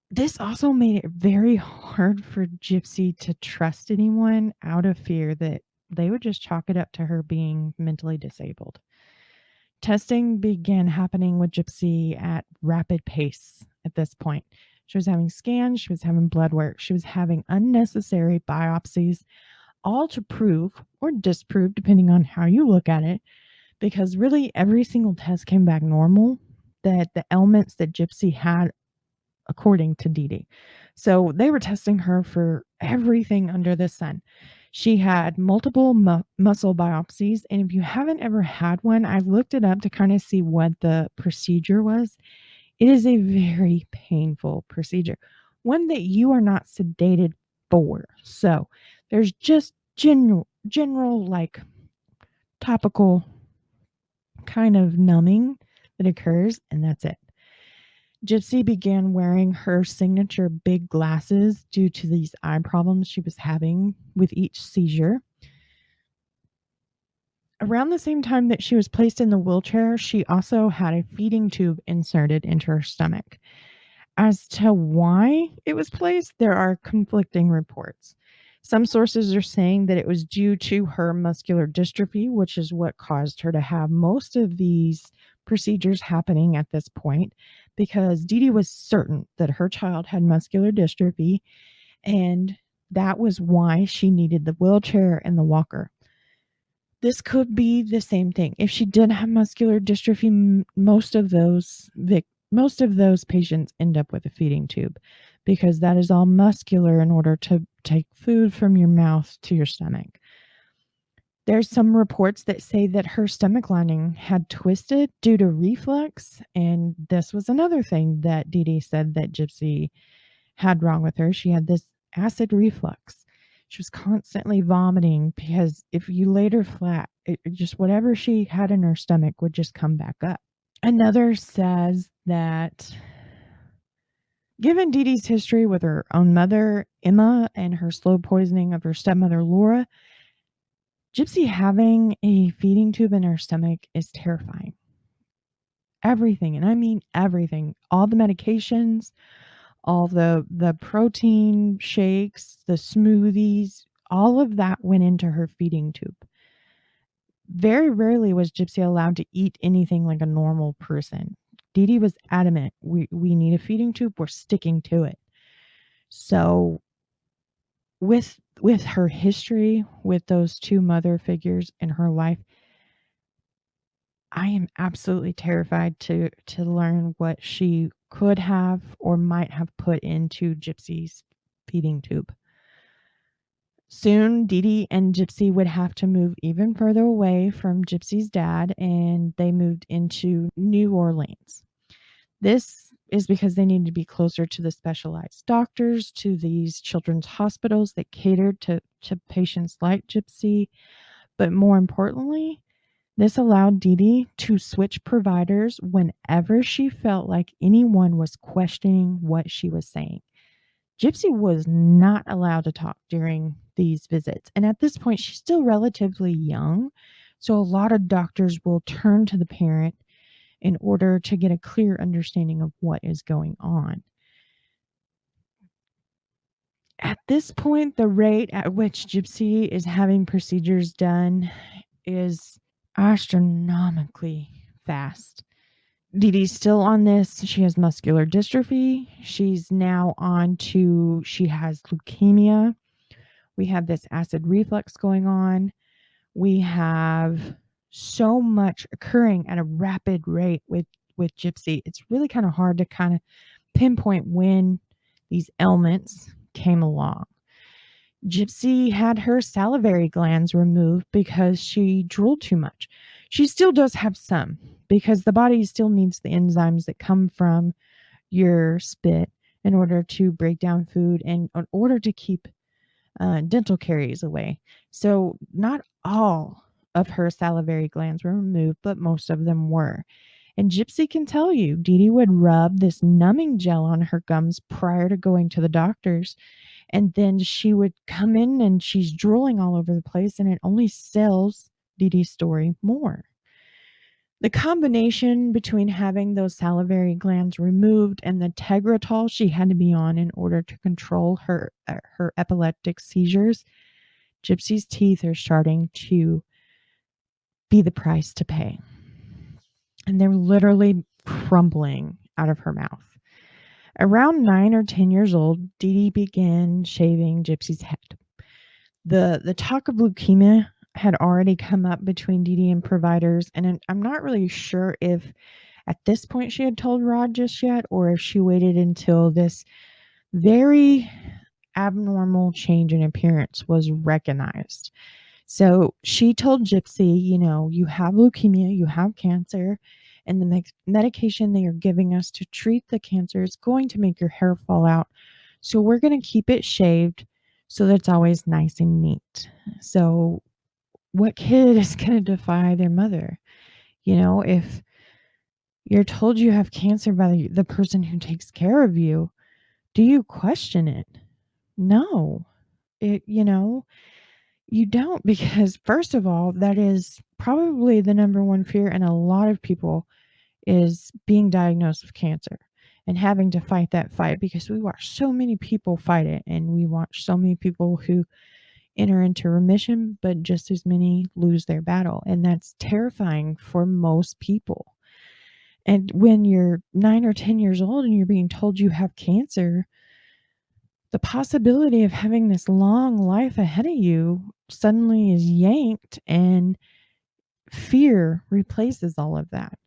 This also made it very hard for Gypsy to trust anyone out of fear that they would just chalk it up to her being mentally disabled. Testing began happening with Gypsy at rapid pace at this point. She was having scans, she was having blood work, she was having unnecessary biopsies, all to prove or disprove, depending on how you look at it, because really every single test came back normal, that the ailments that Gypsy had, according to Dee Dee. So they were testing her for everything under the sun. She had multiple muscle biopsies, and if you haven't ever had one, I looked it up to kind of see what the procedure was. It is a very painful procedure, one that you are not sedated for. So there's just general like topical kind of numbing that occurs, and that's it. Gypsy began wearing her signature big glasses due to these eye problems she was having with each seizure. Around the same time that she was placed in the wheelchair, she also had a feeding tube inserted into her stomach. As to why it was placed, there are conflicting reports. Some sources are saying that it was due to her muscular dystrophy, which is what caused her to have most of these procedures happening at this point, because Dee Dee was certain that her child had muscular dystrophy, and that was why she needed the wheelchair and the walker. This could be the same thing. If she did have muscular dystrophy, most of those patients end up with a feeding tube, because that is all muscular in order to take food from your mouth to your stomach. There's some reports that say that her stomach lining had twisted due to reflux, and this was another thing that Dee Dee said that Gypsy had wrong with her. She had this acid reflux. She was constantly vomiting because if you laid her flat, just whatever she had in her stomach would just come back up. Another says that given Dee Dee's history with her own mother, Emma, and her slow poisoning of her stepmother, Laura, Gypsy having a feeding tube in her stomach is terrifying. Everything, and I mean everything, all the medications, all the protein shakes, the smoothies, all of that went into her feeding tube. Very rarely was Gypsy allowed to eat anything like a normal person. Dee Dee was adamant, we need a feeding tube, we're sticking to it. So with her history, with those two mother figures in her life, I am absolutely terrified to learn what she could have or might have put into Gypsy's feeding tube. Soon, Dee Dee and Gypsy would have to move even further away from Gypsy's dad, and they moved into New Orleans. This is because they needed to be closer to the specialized doctors, to these children's hospitals that catered to patients like Gypsy. But more importantly, this allowed Dee Dee to switch providers whenever she felt like anyone was questioning what she was saying. Gypsy was not allowed to talk during these visits. And at this point, she's still relatively young. So a lot of doctors will turn to the parent in order to get a clear understanding of what is going on. At this point, the rate at which Gypsy is having procedures done is astronomically fast. Dee Dee's still on this. She has muscular dystrophy. She's now on to, she has leukemia. We have this acid reflux going on. We have so much occurring at a rapid rate with Gypsy. It's really kind of hard to kind of pinpoint when these ailments came along. Gypsy had her salivary glands removed because she drooled too much. She still does have some because the body still needs the enzymes that come from your spit in order to break down food and in order to keep dental caries away. So not all of her salivary glands were removed, but most of them were. And Gypsy can tell you, Dee Dee would rub this numbing gel on her gums prior to going to the doctors. And then she would come in and she's drooling all over the place, and it only sells Dee Dee's story more. The combination between having those salivary glands removed and the Tegretol she had to be on in order to control her epileptic seizures, Gypsy's teeth are starting to be the price to pay. And they're literally crumbling out of her mouth. Around 9 or 10 years old, Dee Dee began shaving Gypsy's head. The talk of leukemia had already come up between Dee Dee and providers, and I'm not really sure if at this point she had told Rod just yet, or if she waited until this very abnormal change in appearance was recognized. So she told Gypsy, you have leukemia, you have cancer, and the medication they are giving us to treat the cancer is going to make your hair fall out. So we're going to keep it shaved so that it's always nice and neat. So what kid is going to defy their mother? If you're told you have cancer by the person who takes care of you, do you question it? No. You don't, because first of all, that is probably the number one fear in a lot of people, is being diagnosed with cancer and having to fight that fight, because we watch so many people fight it, and we watch so many people who enter into remission, but just as many lose their battle. And that's terrifying for most people. And when you're 9 or 10 years old and you're being told you have cancer, the possibility of having this long life ahead of you suddenly is yanked, and fear replaces all of that.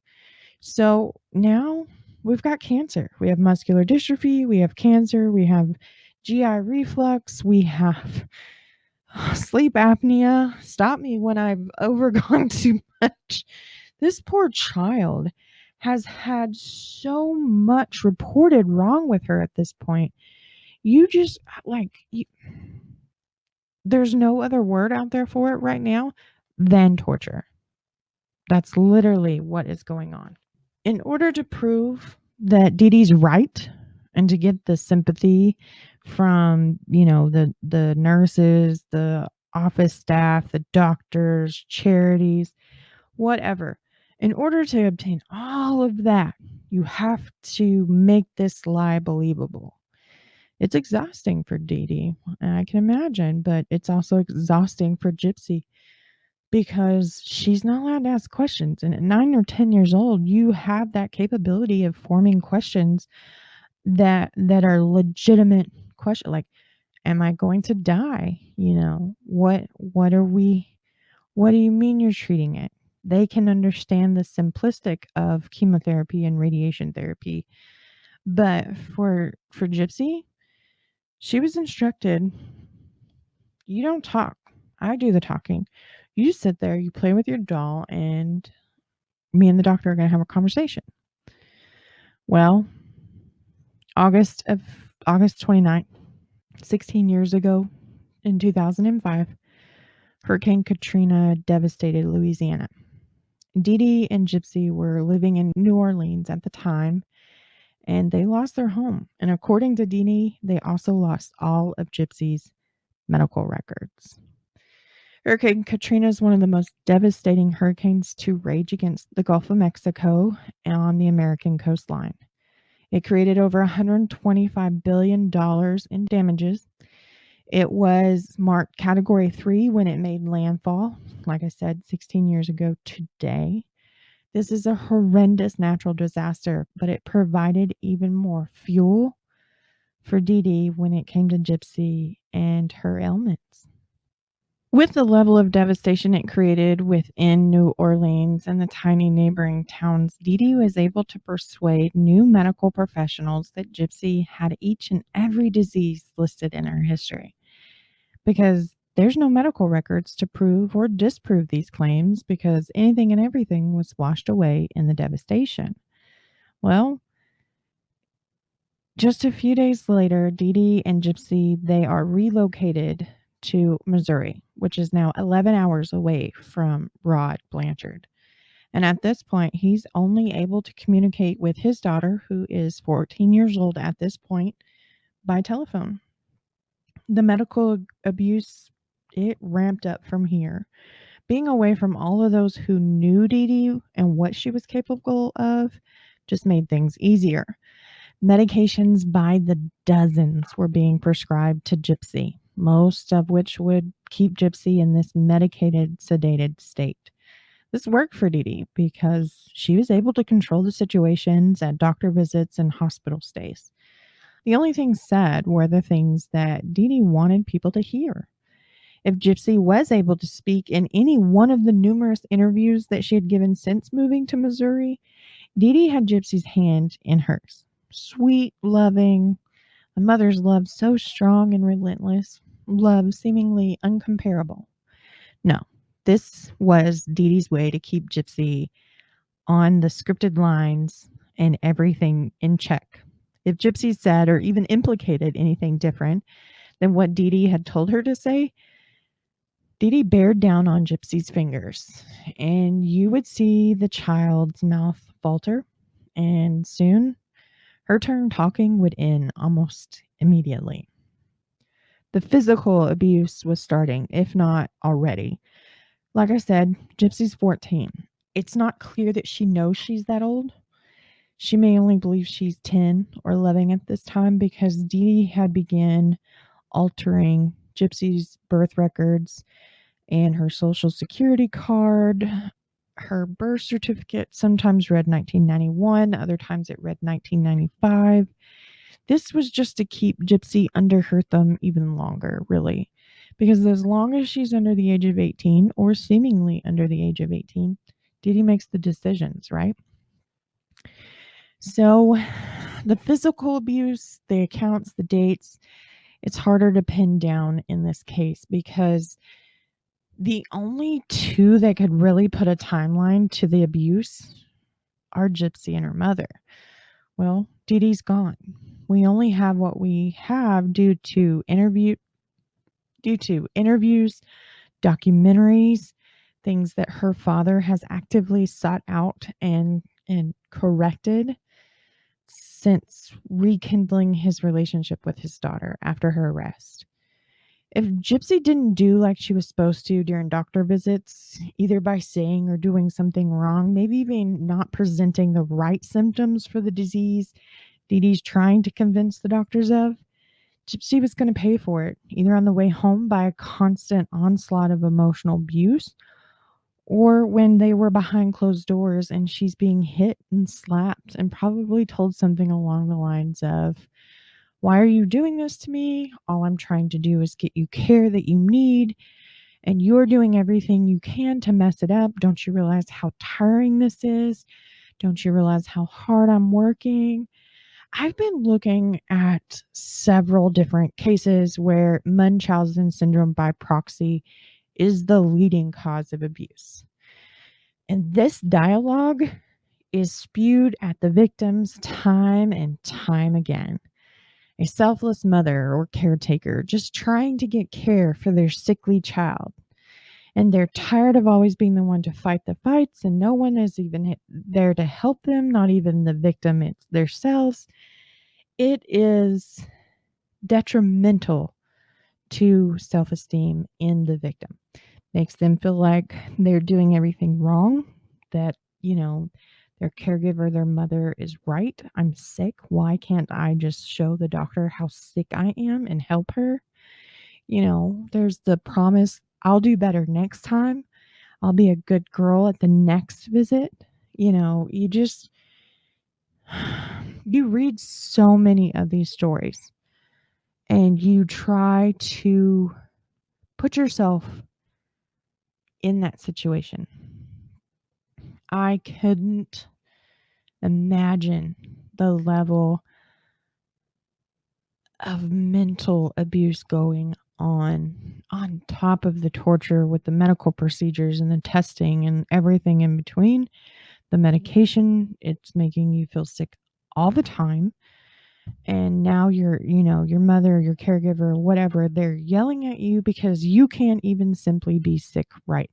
So now we've got cancer. We have muscular dystrophy. We have cancer. We have GI reflux. We have sleep apnea. Stop me when I've overgone too much. This poor child has had so much reported wrong with her at this point. There's no other word out there for it right now than torture. That's literally what is going on. In order to prove that Dee Dee's right and to get the sympathy from, the nurses, the office staff, the doctors, charities, whatever, in order to obtain all of that, you have to make this lie believable. It's exhausting for Dee Dee, and I can imagine, but it's also exhausting for Gypsy, because she's not allowed to ask questions. And at 9 or 10 years old, you have that capability of forming questions that are legitimate questions, like, am I going to die? What do you mean you're treating it? They can understand the simplistic of chemotherapy and radiation therapy. But for Gypsy, she was instructed, you don't talk. I do the talking. You just sit there, you play with your doll, and me and the doctor are going to have a conversation. Well, August 29th, 16 years ago in 2005, Hurricane Katrina devastated Louisiana. Dee Dee and Gypsy were living in New Orleans at the time, and they lost their home. And according to Dee Dee, they also lost all of Gypsy's medical records. Hurricane Katrina is one of the most devastating hurricanes to rage against the Gulf of Mexico on the American coastline. It created over $125 billion in damages. It was marked Category 3 when it made landfall, like I said, 16 years ago today. This is a horrendous natural disaster, but it provided even more fuel for Dee Dee when it came to Gypsy and her ailments. With the level of devastation it created within New Orleans and the tiny neighboring towns, Dee Dee was able to persuade new medical professionals that Gypsy had each and every disease listed in her history. Because there's no medical records to prove or disprove these claims because anything and everything was washed away in the devastation. Well, just a few days later, Dee Dee and Gypsy, they are relocated to Missouri, which is now 11 hours away from Rod Blanchard. And at this point, he's only able to communicate with his daughter, who is 14 years old at this point, by telephone. The medical abuse, it ramped up from here. Being away from all of those who knew Dee Dee and what she was capable of just made things easier. Medications by the dozens were being prescribed to Gypsy, most of which would keep Gypsy in this medicated, sedated state. This worked for Dee Dee because she was able to control the situations at doctor visits and hospital stays. The only things said were the things that Dee Dee wanted people to hear. If Gypsy was able to speak in any one of the numerous interviews that she had given since moving to Missouri, Dee Dee had Gypsy's hand in hers. Sweet, loving, a mother's love so strong and relentless, love seemingly uncomparable. No, this was Dee Dee's way to keep Gypsy on the scripted lines and everything in check. If Gypsy said or even implicated anything different than what Dee Dee had told her to say, Dee Dee bared down on Gypsy's fingers, and you would see the child's mouth falter, and soon her turn talking would end almost immediately. The physical abuse was starting, if not already. Like I said, Gypsy's 14. It's not clear that she knows she's that old. She may only believe she's 10 or 11 at this time because Dee Dee had begun altering Gypsy's birth records and her social security card. Her birth certificate sometimes read 1991, other times it read 1995. This was just to keep Gypsy under her thumb even longer, really. Because as long as she's under the age of 18, or seemingly under the age of 18, Dee Dee makes the decisions, right? So the physical abuse, the accounts, the dates, it's harder to pin down in this case because the only two that could really put a timeline to the abuse are Gypsy and her mother. Well, Dee Dee's gone. We only have what we have due to interviews, documentaries, things that her father has actively sought out and corrected since rekindling his relationship with his daughter after her arrest. If Gypsy didn't do like she was supposed to during doctor visits, either by saying or doing something wrong, maybe even not presenting the right symptoms for the disease Dee Dee's trying to convince the doctors of, Gypsy was going to pay for it, either on the way home by a constant onslaught of emotional abuse, or when they were behind closed doors and she's being hit and slapped and probably told something along the lines of, "Why are you doing this to me? All I'm trying to do is get you care that you need, and you're doing everything you can to mess it up. Don't you realize how tiring this is? Don't you realize how hard I'm working?" I've been looking at several different cases where Munchausen Syndrome by proxy is the leading cause of abuse. And this dialogue is spewed at the victims time and time again. a selfless mother or caretaker just trying to get care for their sickly child. And they're tired of always being the one to fight the fights, and no one is even there to help them, not even the victim it's themselves. It is detrimental to self-esteem in the victim. Makes them feel like they're doing everything wrong, that, their caregiver, their mother is right. I'm sick. Why can't I just show the doctor how sick I am and help her? There's the promise, I'll do better next time. I'll be a good girl at the next visit. You just, you read so many of these stories and you try to put yourself in that situation. I couldn't imagine the level of mental abuse going on top of the torture with the medical procedures and the testing and everything in between. The medication, it's making you feel sick all the time. And now your mother, your caregiver, whatever, they're yelling at you because you can't even simply be sick right.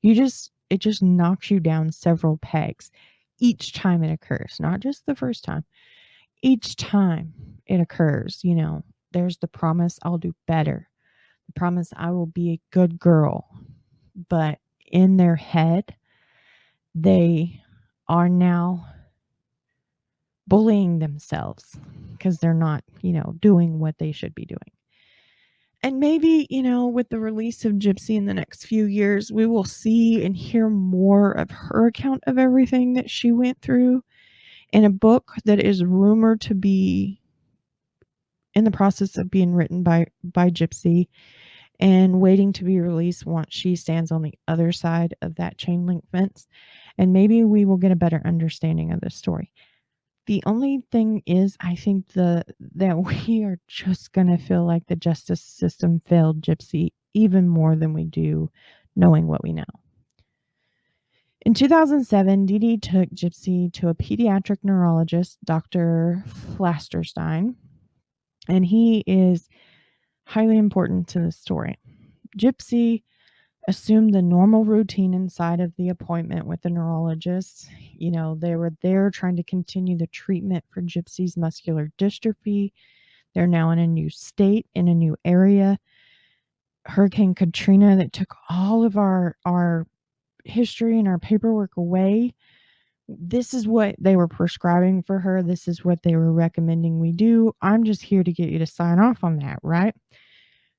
It just knocks you down several pegs each time it occurs, not just the first time. Each time it occurs, there's the promise, I'll do better. The promise, I will be a good girl. But in their head, they are now bullying themselves because they're not, doing what they should be doing. And maybe, with the release of Gypsy in the next few years, we will see and hear more of her account of everything that she went through in a book that is rumored to be in the process of being written by Gypsy and waiting to be released once she stands on the other side of that chain link fence. And maybe we will get a better understanding of this story. The only thing is, I think that we are just going to feel like the justice system failed Gypsy even more than we do knowing what we know. In 2007, Dee Dee took Gypsy to a pediatric neurologist, Dr. Flasterstein, and he is highly important to the story. Gypsy assumed the normal routine inside of the appointment with the neurologist. They were there trying to continue the treatment for Gypsy's muscular dystrophy. They're now in a new state, in a new area. Hurricane Katrina that took all of our history and our paperwork away. This is what they were prescribing for her. This is what they were recommending we do. I'm just here to get you to sign off on that, right?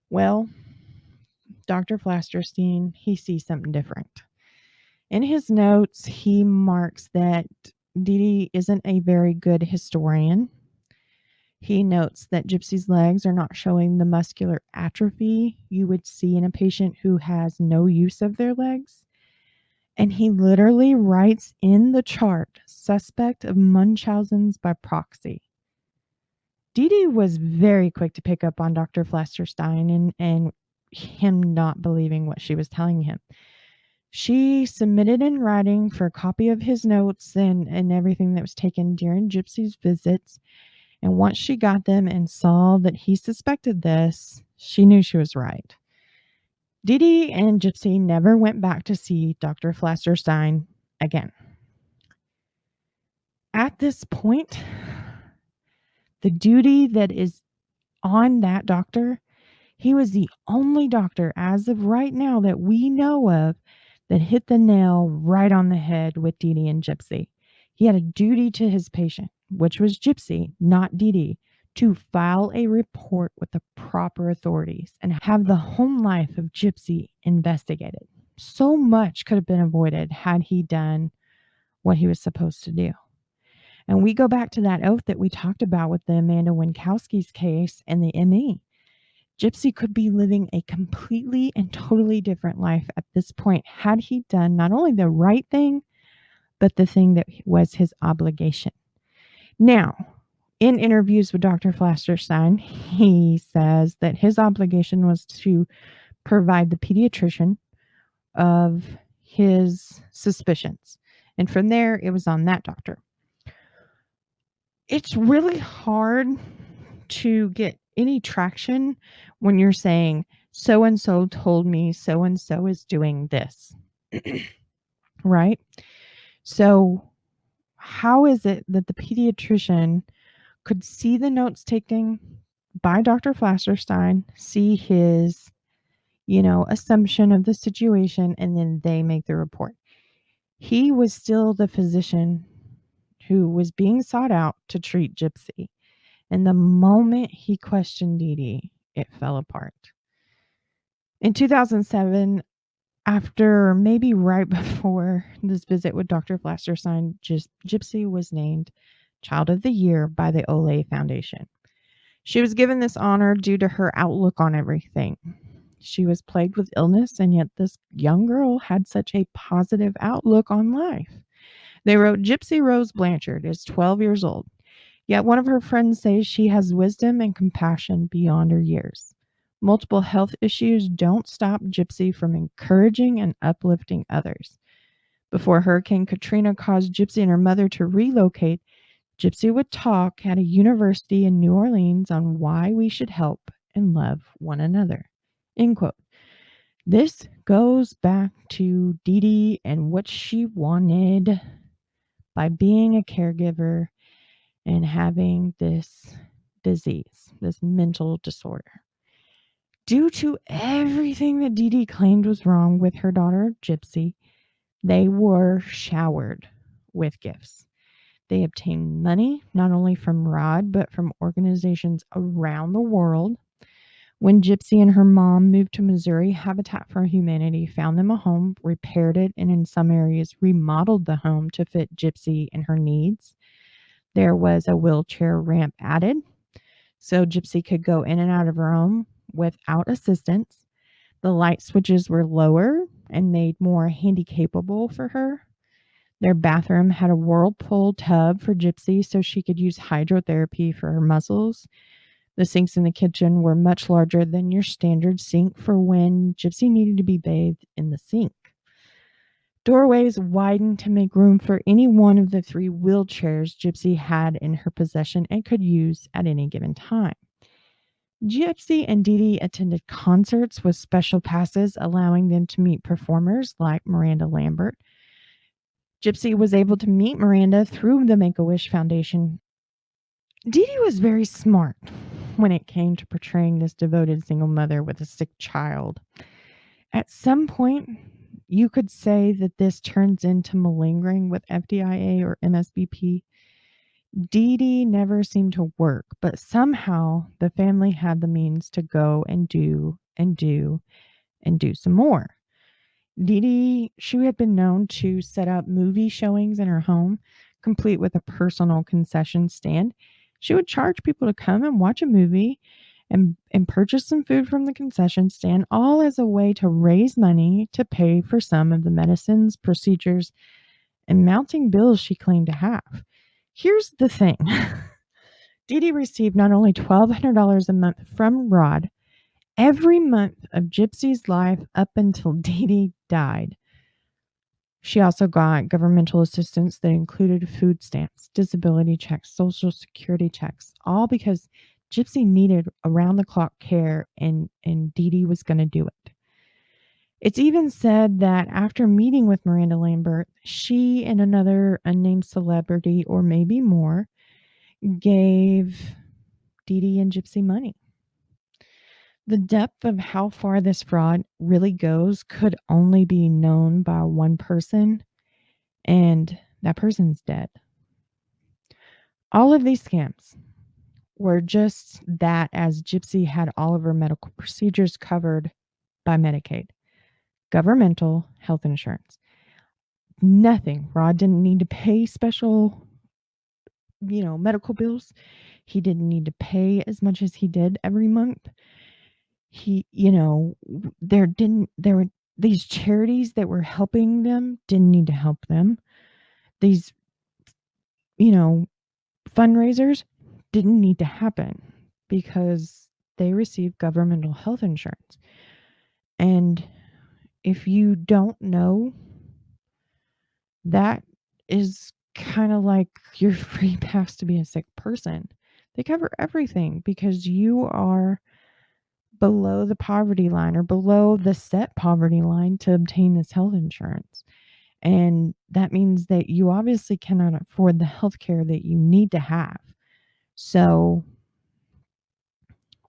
Well, Dr. Flasterstein, he sees something different. In his notes, he marks that Dee Dee isn't a very good historian. He notes that Gypsy's legs are not showing the muscular atrophy you would see in a patient who has no use of their legs. And he literally writes in the chart, suspect of Munchausen's by proxy. Dee Dee was very quick to pick up on Dr. Flasterstein and him not believing what she was telling him. She submitted in writing for a copy of his notes and everything that was taken during Gypsy's visits. And once she got them and saw that he suspected this, she knew she was right. Dee Dee and Gypsy never went back to see Dr. Flasterstein again. At this point, the duty that is on that doctor, he was the only doctor as of right now that we know of that hit the nail right on the head with Dee Dee and Gypsy. He had a duty to his patient, which was Gypsy, not Dee Dee, to file a report with the proper authorities and have the home life of Gypsy investigated. So much could have been avoided had he done what he was supposed to do. And we go back to that oath that we talked about with the Amanda Winkowski's case and the ME. Gypsy could be living a completely and totally different life at this point had he done not only the right thing, but the thing that was his obligation. Now, in interviews with Dr. Flasterstein, he says that his obligation was to provide the pediatrician of his suspicions. And from there, it was on that doctor. It's really hard to get any traction when you're saying, so and so told me so and so is doing this, right? So, how is it that the pediatrician could see the notes taken by Dr. Flasterstein, see his, assumption of the situation, and then they make the report? He was still the physician who was being sought out to treat Gypsy. And the moment he questioned Dee Dee, it fell apart. In 2007, after maybe right before this visit with Dr. Flasterstein, Gypsy was named Child of the Year by the Olay Foundation. She was given this honor due to her outlook on everything. She was plagued with illness, and yet this young girl had such a positive outlook on life. They wrote, Gypsy Rose Blanchard is 12 years old, yet one of her friends says she has wisdom and compassion beyond her years. Multiple health issues don't stop Gypsy from encouraging and uplifting others. Before Hurricane Katrina caused Gypsy and her mother to relocate, Gypsy would talk at a university in New Orleans on why we should help and love one another. End quote. This goes back to Dee Dee and what she wanted by being a caregiver and having this disease, this mental disorder. Due to everything that Dee Dee claimed was wrong with her daughter, Gypsy, they were showered with gifts. They obtained money, not only from Rod, but from organizations around the world. When Gypsy and her mom moved to Missouri, Habitat for Humanity found them a home, repaired it, and in some areas remodeled the home to fit Gypsy and her needs. There was a wheelchair ramp added, so Gypsy could go in and out of her home without assistance. The light switches were lower and made more handy-capable for her. Their bathroom had a whirlpool tub for Gypsy so she could use hydrotherapy for her muscles. The sinks in the kitchen were much larger than your standard sink for when Gypsy needed to be bathed in the sink. Doorways widened to make room for any one of the 3 wheelchairs Gypsy had in her possession and could use at any given time. Gypsy and Dee Dee attended concerts with special passes, allowing them to meet performers like Miranda Lambert. Gypsy was able to meet Miranda through the Make-A-Wish Foundation. Dee Dee was very smart when it came to portraying this devoted single mother with a sick child. At some point, you could say that this turns into malingering with FDIA or MSBP. Dee Dee never seemed to work, but somehow the family had the means to go and do some more. Dee Dee, she had been known to set up movie showings in her home, complete with a personal concession stand. She would charge people to come and watch a movie and purchase some food from the concession stand, all as a way to raise money to pay for some of the medicines, procedures, and mounting bills she claimed to have. Here's the thing. Dee Dee received not only $1,200 a month from Rod every month of Gypsy's life up until Dee Dee died. She also got governmental assistance that included food stamps, disability checks, social security checks, all because Gypsy needed around-the-clock care and Dee Dee was going to do it. It's even said that after meeting with Miranda Lambert, she and another unnamed celebrity, or maybe more, gave Dee Dee and Gypsy money. The depth of how far this fraud really goes could only be known by one person, and that person's dead. All of these scams were just that, as Gypsy had all of her medical procedures covered by Medicaid, governmental health insurance. Nothing. Rod didn't need to pay special, medical bills. He didn't need to pay as much as he did every month. He, there were these charities that were helping them didn't need to help them. These, fundraisers didn't need to happen because they received governmental health insurance. And if you don't know, that is kind of like your free pass to be a sick person. They cover everything because you are below the poverty line or below the set poverty line to obtain this health insurance. And that means that you obviously cannot afford the health care that you need to have. So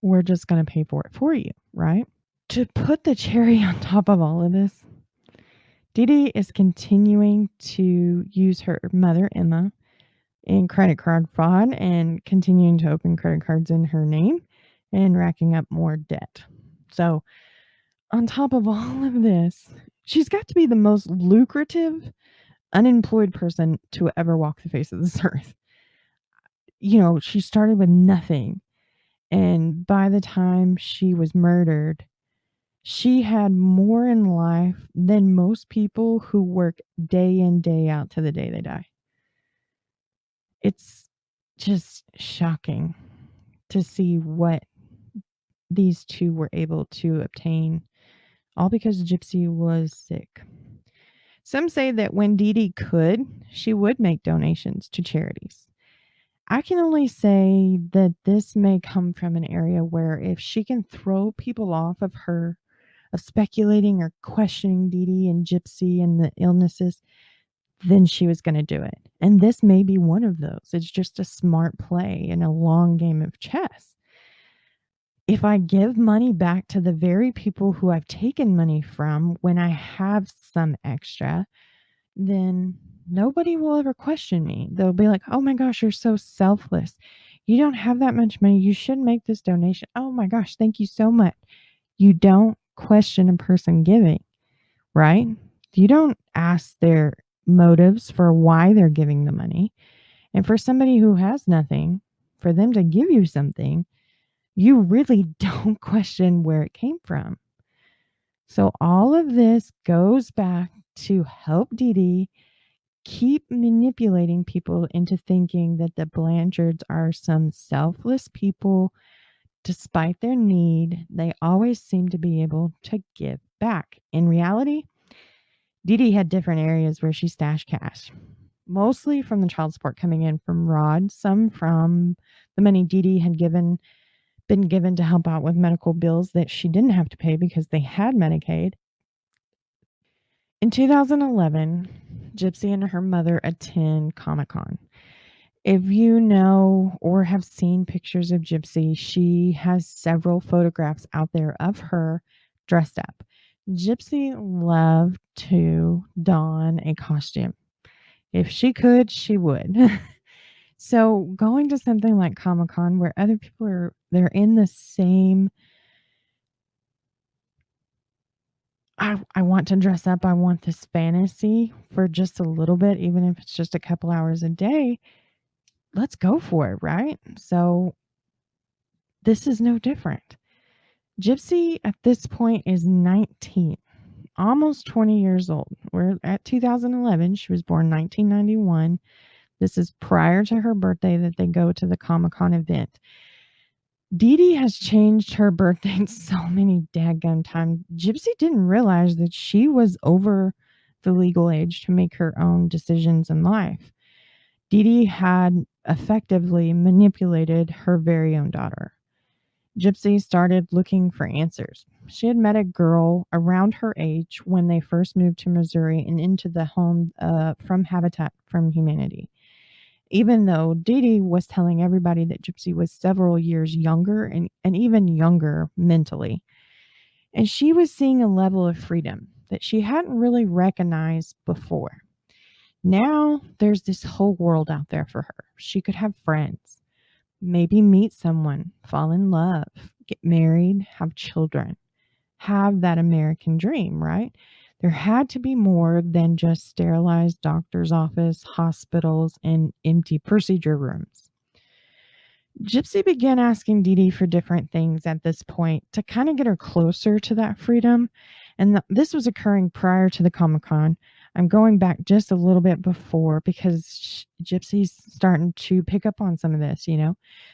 we're just going to pay for it for you, right? To put the cherry on top of all of this, Dee Dee is continuing to use her mother, Emma, in credit card fraud and continuing to open credit cards in her name and racking up more debt. So, on top of all of this, she's got to be the most lucrative, unemployed person to ever walk the face of this earth. She started with nothing. And by the time she was murdered, she had more in life than most people who work day in, day out to the day they die. It's just shocking to see what these two were able to obtain, all because Gypsy was sick. Some say that when Dee Dee could, she would make donations to charities. I can only say that this may come from an area where if she can throw people off of speculating or questioning Dee Dee and Gypsy and the illnesses, then she was going to do it. And this may be one of those. It's just a smart play in a long game of chess. If I give money back to the very people who I've taken money from when I have some extra, then nobody will ever question me. They'll be like, oh my gosh, you're so selfless. You don't have that much money. You should make this donation. Oh my gosh, thank you so much. You don't question a person giving, right? You don't ask their motives for why they're giving the money. And for somebody who has nothing, for them to give you something, you really don't question where it came from. So all of this goes back to help Dee Dee keep manipulating people into thinking that the Blanchards are some selfless people. Despite their need, they always seem to be able to give back. In reality, Dee Dee had different areas where she stashed cash, mostly from the child support coming in from Rod, some from the money Dee Dee had been given to help out with medical bills that she didn't have to pay because they had Medicaid. In 2011, Gypsy and her mother attend Comic-Con. If you know or have seen pictures of Gypsy, she has several photographs out there of her dressed up. Gypsy loved to don a costume. If she could, she would. So going to something like Comic-Con where other people they're in the same, I want to dress up, I want this fantasy for just a little bit, even if it's just a couple hours a day, let's go for it, right? So this is no different. Gypsy at this point is 19, almost 20 years old. We're at 2011. She was born 1991. This is prior to her birthday that they go to the Comic-Con event. Dee Dee has changed her birthday so many daggum times. Gypsy didn't realize that she was over the legal age to make her own decisions in life. Dee Dee had effectively manipulated her very own daughter. Gypsy started looking for answers. She had met a girl around her age when they first moved to Missouri and into the home from Habitat for Humanity. Even though Dee Dee was telling everybody that Gypsy was several years younger and even younger mentally. And she was seeing a level of freedom that she hadn't really recognized before. Now there's this whole world out there for her. She could have friends, maybe meet someone, fall in love, get married, have children, have that American dream, right? There had to be more than just sterilized doctor's office, hospitals, and empty procedure rooms. Gypsy began asking Dee Dee for different things at this point to kind of get her closer to that freedom. And this was occurring prior to the Comic-Con. I'm going back just a little bit before because Gypsy's starting to pick up on some of this,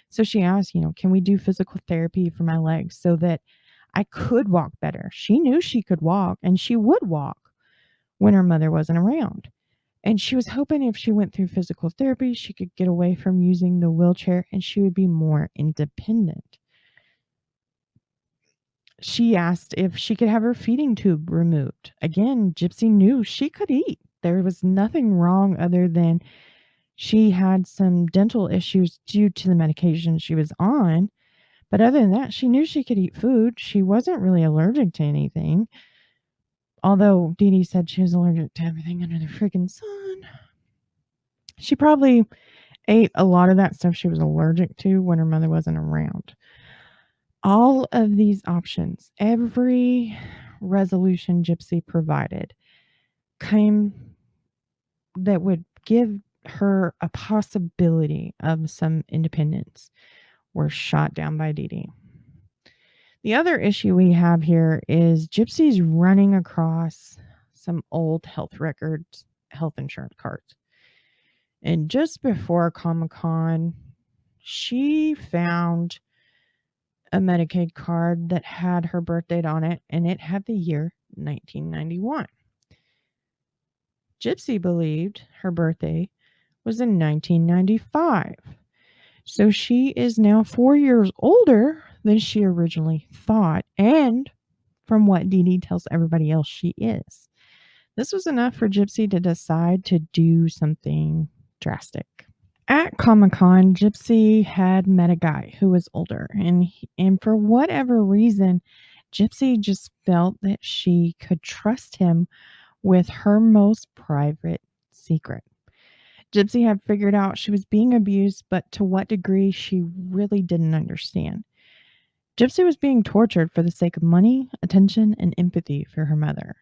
So she asked, can we do physical therapy for my legs so that I could walk better? She knew she could walk and she would walk when her mother wasn't around. And she was hoping if she went through physical therapy, she could get away from using the wheelchair and she would be more independent. She asked if she could have her feeding tube removed. Again, Gypsy knew she could eat. There was nothing wrong other than she had some dental issues due to the medication she was on. But other than that, she knew she could eat food. She wasn't really allergic to anything. Although Dee Dee said she was allergic to everything under the freaking sun. She probably ate a lot of that stuff she was allergic to when her mother wasn't around. All of these options, every resolution Gypsy provided, came that would give her a possibility of some independence, were shot down by Dee Dee. The other issue we have here is Gypsy's running across some old health records, health insurance cards. And just before Comic-Con, she found a Medicaid card that had her birth date on it, and it had the year 1991. Gypsy believed her birthday was in 1995. So she is now 4 years older than she originally thought, and from what Dee Dee tells everybody else she is. This was enough for Gypsy to decide to do something drastic. At Comic-Con, Gypsy had met a guy who was older, and for whatever reason, Gypsy just felt that she could trust him with her most private secret. Gypsy had figured out she was being abused, but to what degree she really didn't understand. Gypsy was being tortured for the sake of money, attention, and empathy for her mother.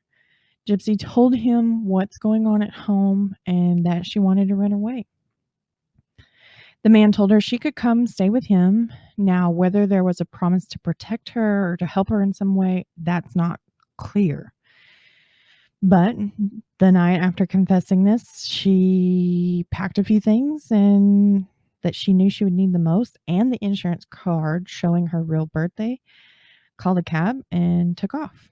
Gypsy told him what's going on at home and that she wanted to run away. The man told her she could come stay with him. Now, whether there was a promise to protect her or to help her in some way, that's not clear. But the night after confessing this, she packed a few things and that she knew she would need the most, and the insurance card showing her real birthday, called a cab and took off.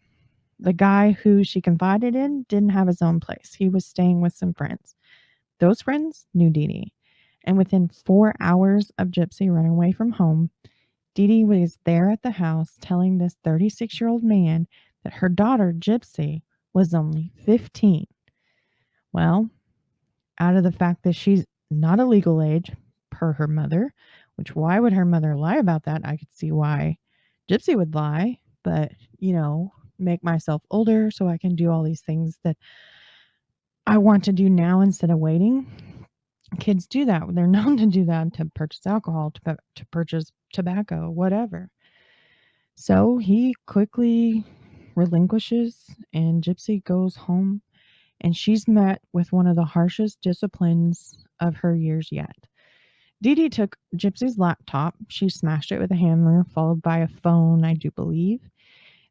The guy who she confided in didn't have his own place. He was staying with some friends. Those friends knew Dee Dee. And within 4 hours of Gypsy running away from home, Dee Dee was there at the house telling this 36-year-old man that her daughter, Gypsy, was only 15. Well, out of the fact that she's not a legal age, per her mother, which why would her mother lie about that? I could see why Gypsy would lie, but, make myself older so I can do all these things that I want to do now instead of waiting. Kids do that. They're known to do that, to purchase alcohol, to purchase tobacco, whatever. So he quickly relinquishes and Gypsy goes home, and she's met with one of the harshest disciplines of her years yet. Dee Dee took Gypsy's laptop. She smashed it with a hammer, followed by a phone, I do believe.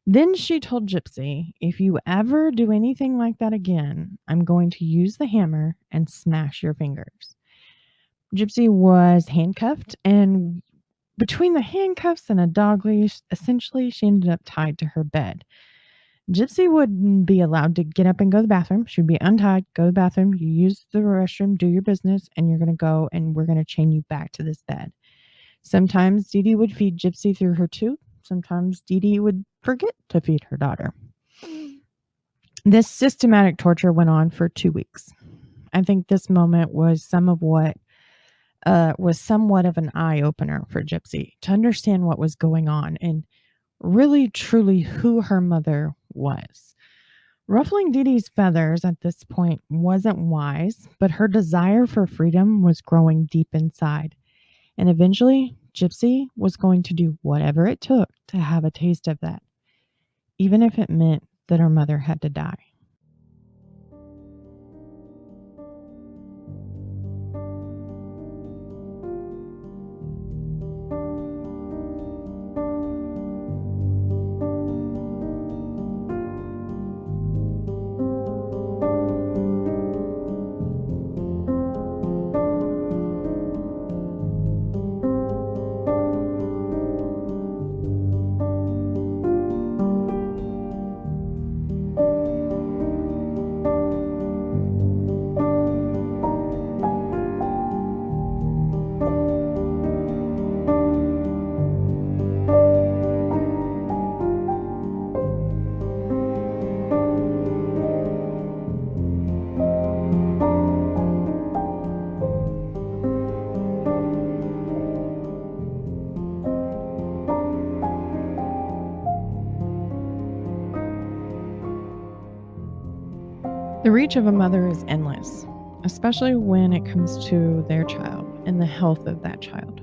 Then she told Gypsy, if you ever do anything like that again, I'm going to use the hammer and smash your fingers. Gypsy was handcuffed, and between the handcuffs and a dog leash, essentially she ended up tied to her bed. Gypsy wouldn't be allowed to get up and go to the bathroom. She'd be untied, go to the bathroom, you use the restroom, do your business, and you're going to go and we're going to chain you back to this bed. Sometimes Dee Dee would feed Gypsy through her tube. Sometimes Dee Dee would forget to feed her daughter. This systematic torture went on for 2 weeks. I think this moment was somewhat of an eye-opener for Gypsy to understand what was going on and really, truly who her mother was. Ruffling Dee Dee's feathers at this point wasn't wise, but her desire for freedom was growing deep inside. And eventually, Gypsy was going to do whatever it took to have a taste of that, even if it meant that her mother had to die. The reach of a mother is endless, especially when it comes to their child and the health of that child.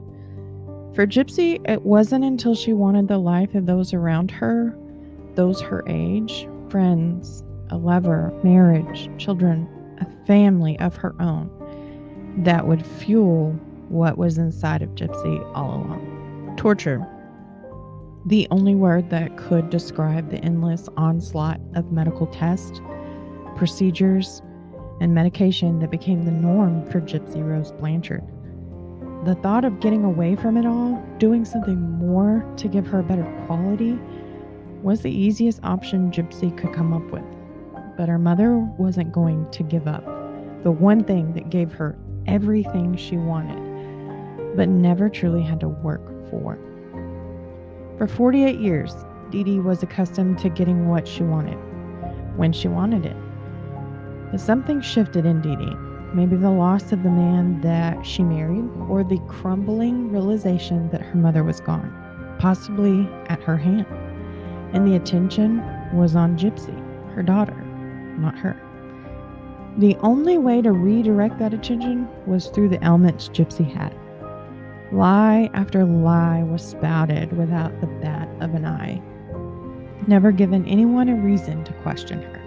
For Gypsy, it wasn't until she wanted the life of those around her, those her age, friends, a lover, marriage, children, a family of her own, that would fuel what was inside of Gypsy all along. Torture. The only word that could describe the endless onslaught of medical tests, procedures, and medication that became the norm for Gypsy Rose Blanchard. The thought of getting away from it all, doing something more to give her a better quality, was the easiest option Gypsy could come up with. But her mother wasn't going to give up the one thing that gave her everything she wanted, but never truly had to work for. For 48 years, Dee Dee was accustomed to getting what she wanted, when she wanted it. But something shifted in Dee Dee. Maybe the loss of the man that she married, or the crumbling realization that her mother was gone, possibly at her hand. And the attention was on Gypsy, her daughter, not her. The only way to redirect that attention was through the elements Gypsy had. Lie after lie was spouted without the bat of an eye, never given anyone a reason to question her.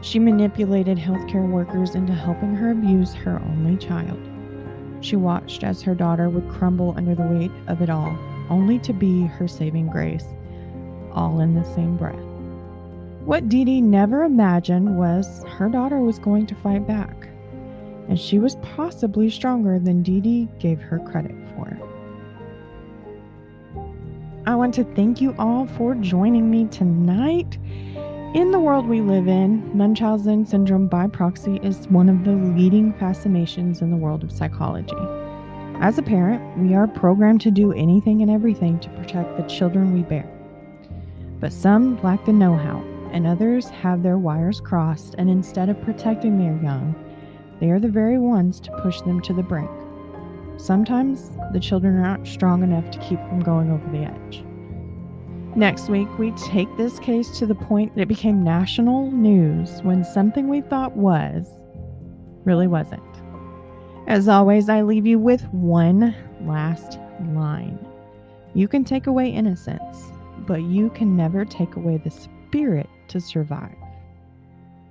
She manipulated healthcare workers into helping her abuse her only child. She watched as her daughter would crumble under the weight of it all, only to be her saving grace, all in the same breath. What Dee Dee never imagined was her daughter was going to fight back, and she was possibly stronger than Dee Dee gave her credit for. I want to thank you all for joining me tonight. In the world we live in, Munchausen Syndrome by proxy is one of the leading fascinations in the world of psychology. As a parent, we are programmed to do anything and everything to protect the children we bear. But some lack the know-how, and others have their wires crossed, and instead of protecting their young, they are the very ones to push them to the brink. Sometimes the children are not strong enough to keep them going over the edge. Next week, we take this case to the point that it became national news when something we thought was, really wasn't. As always, I leave you with one last line. You can take away innocence, but you can never take away the spirit to survive.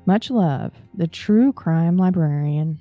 Much love, the true crime librarian,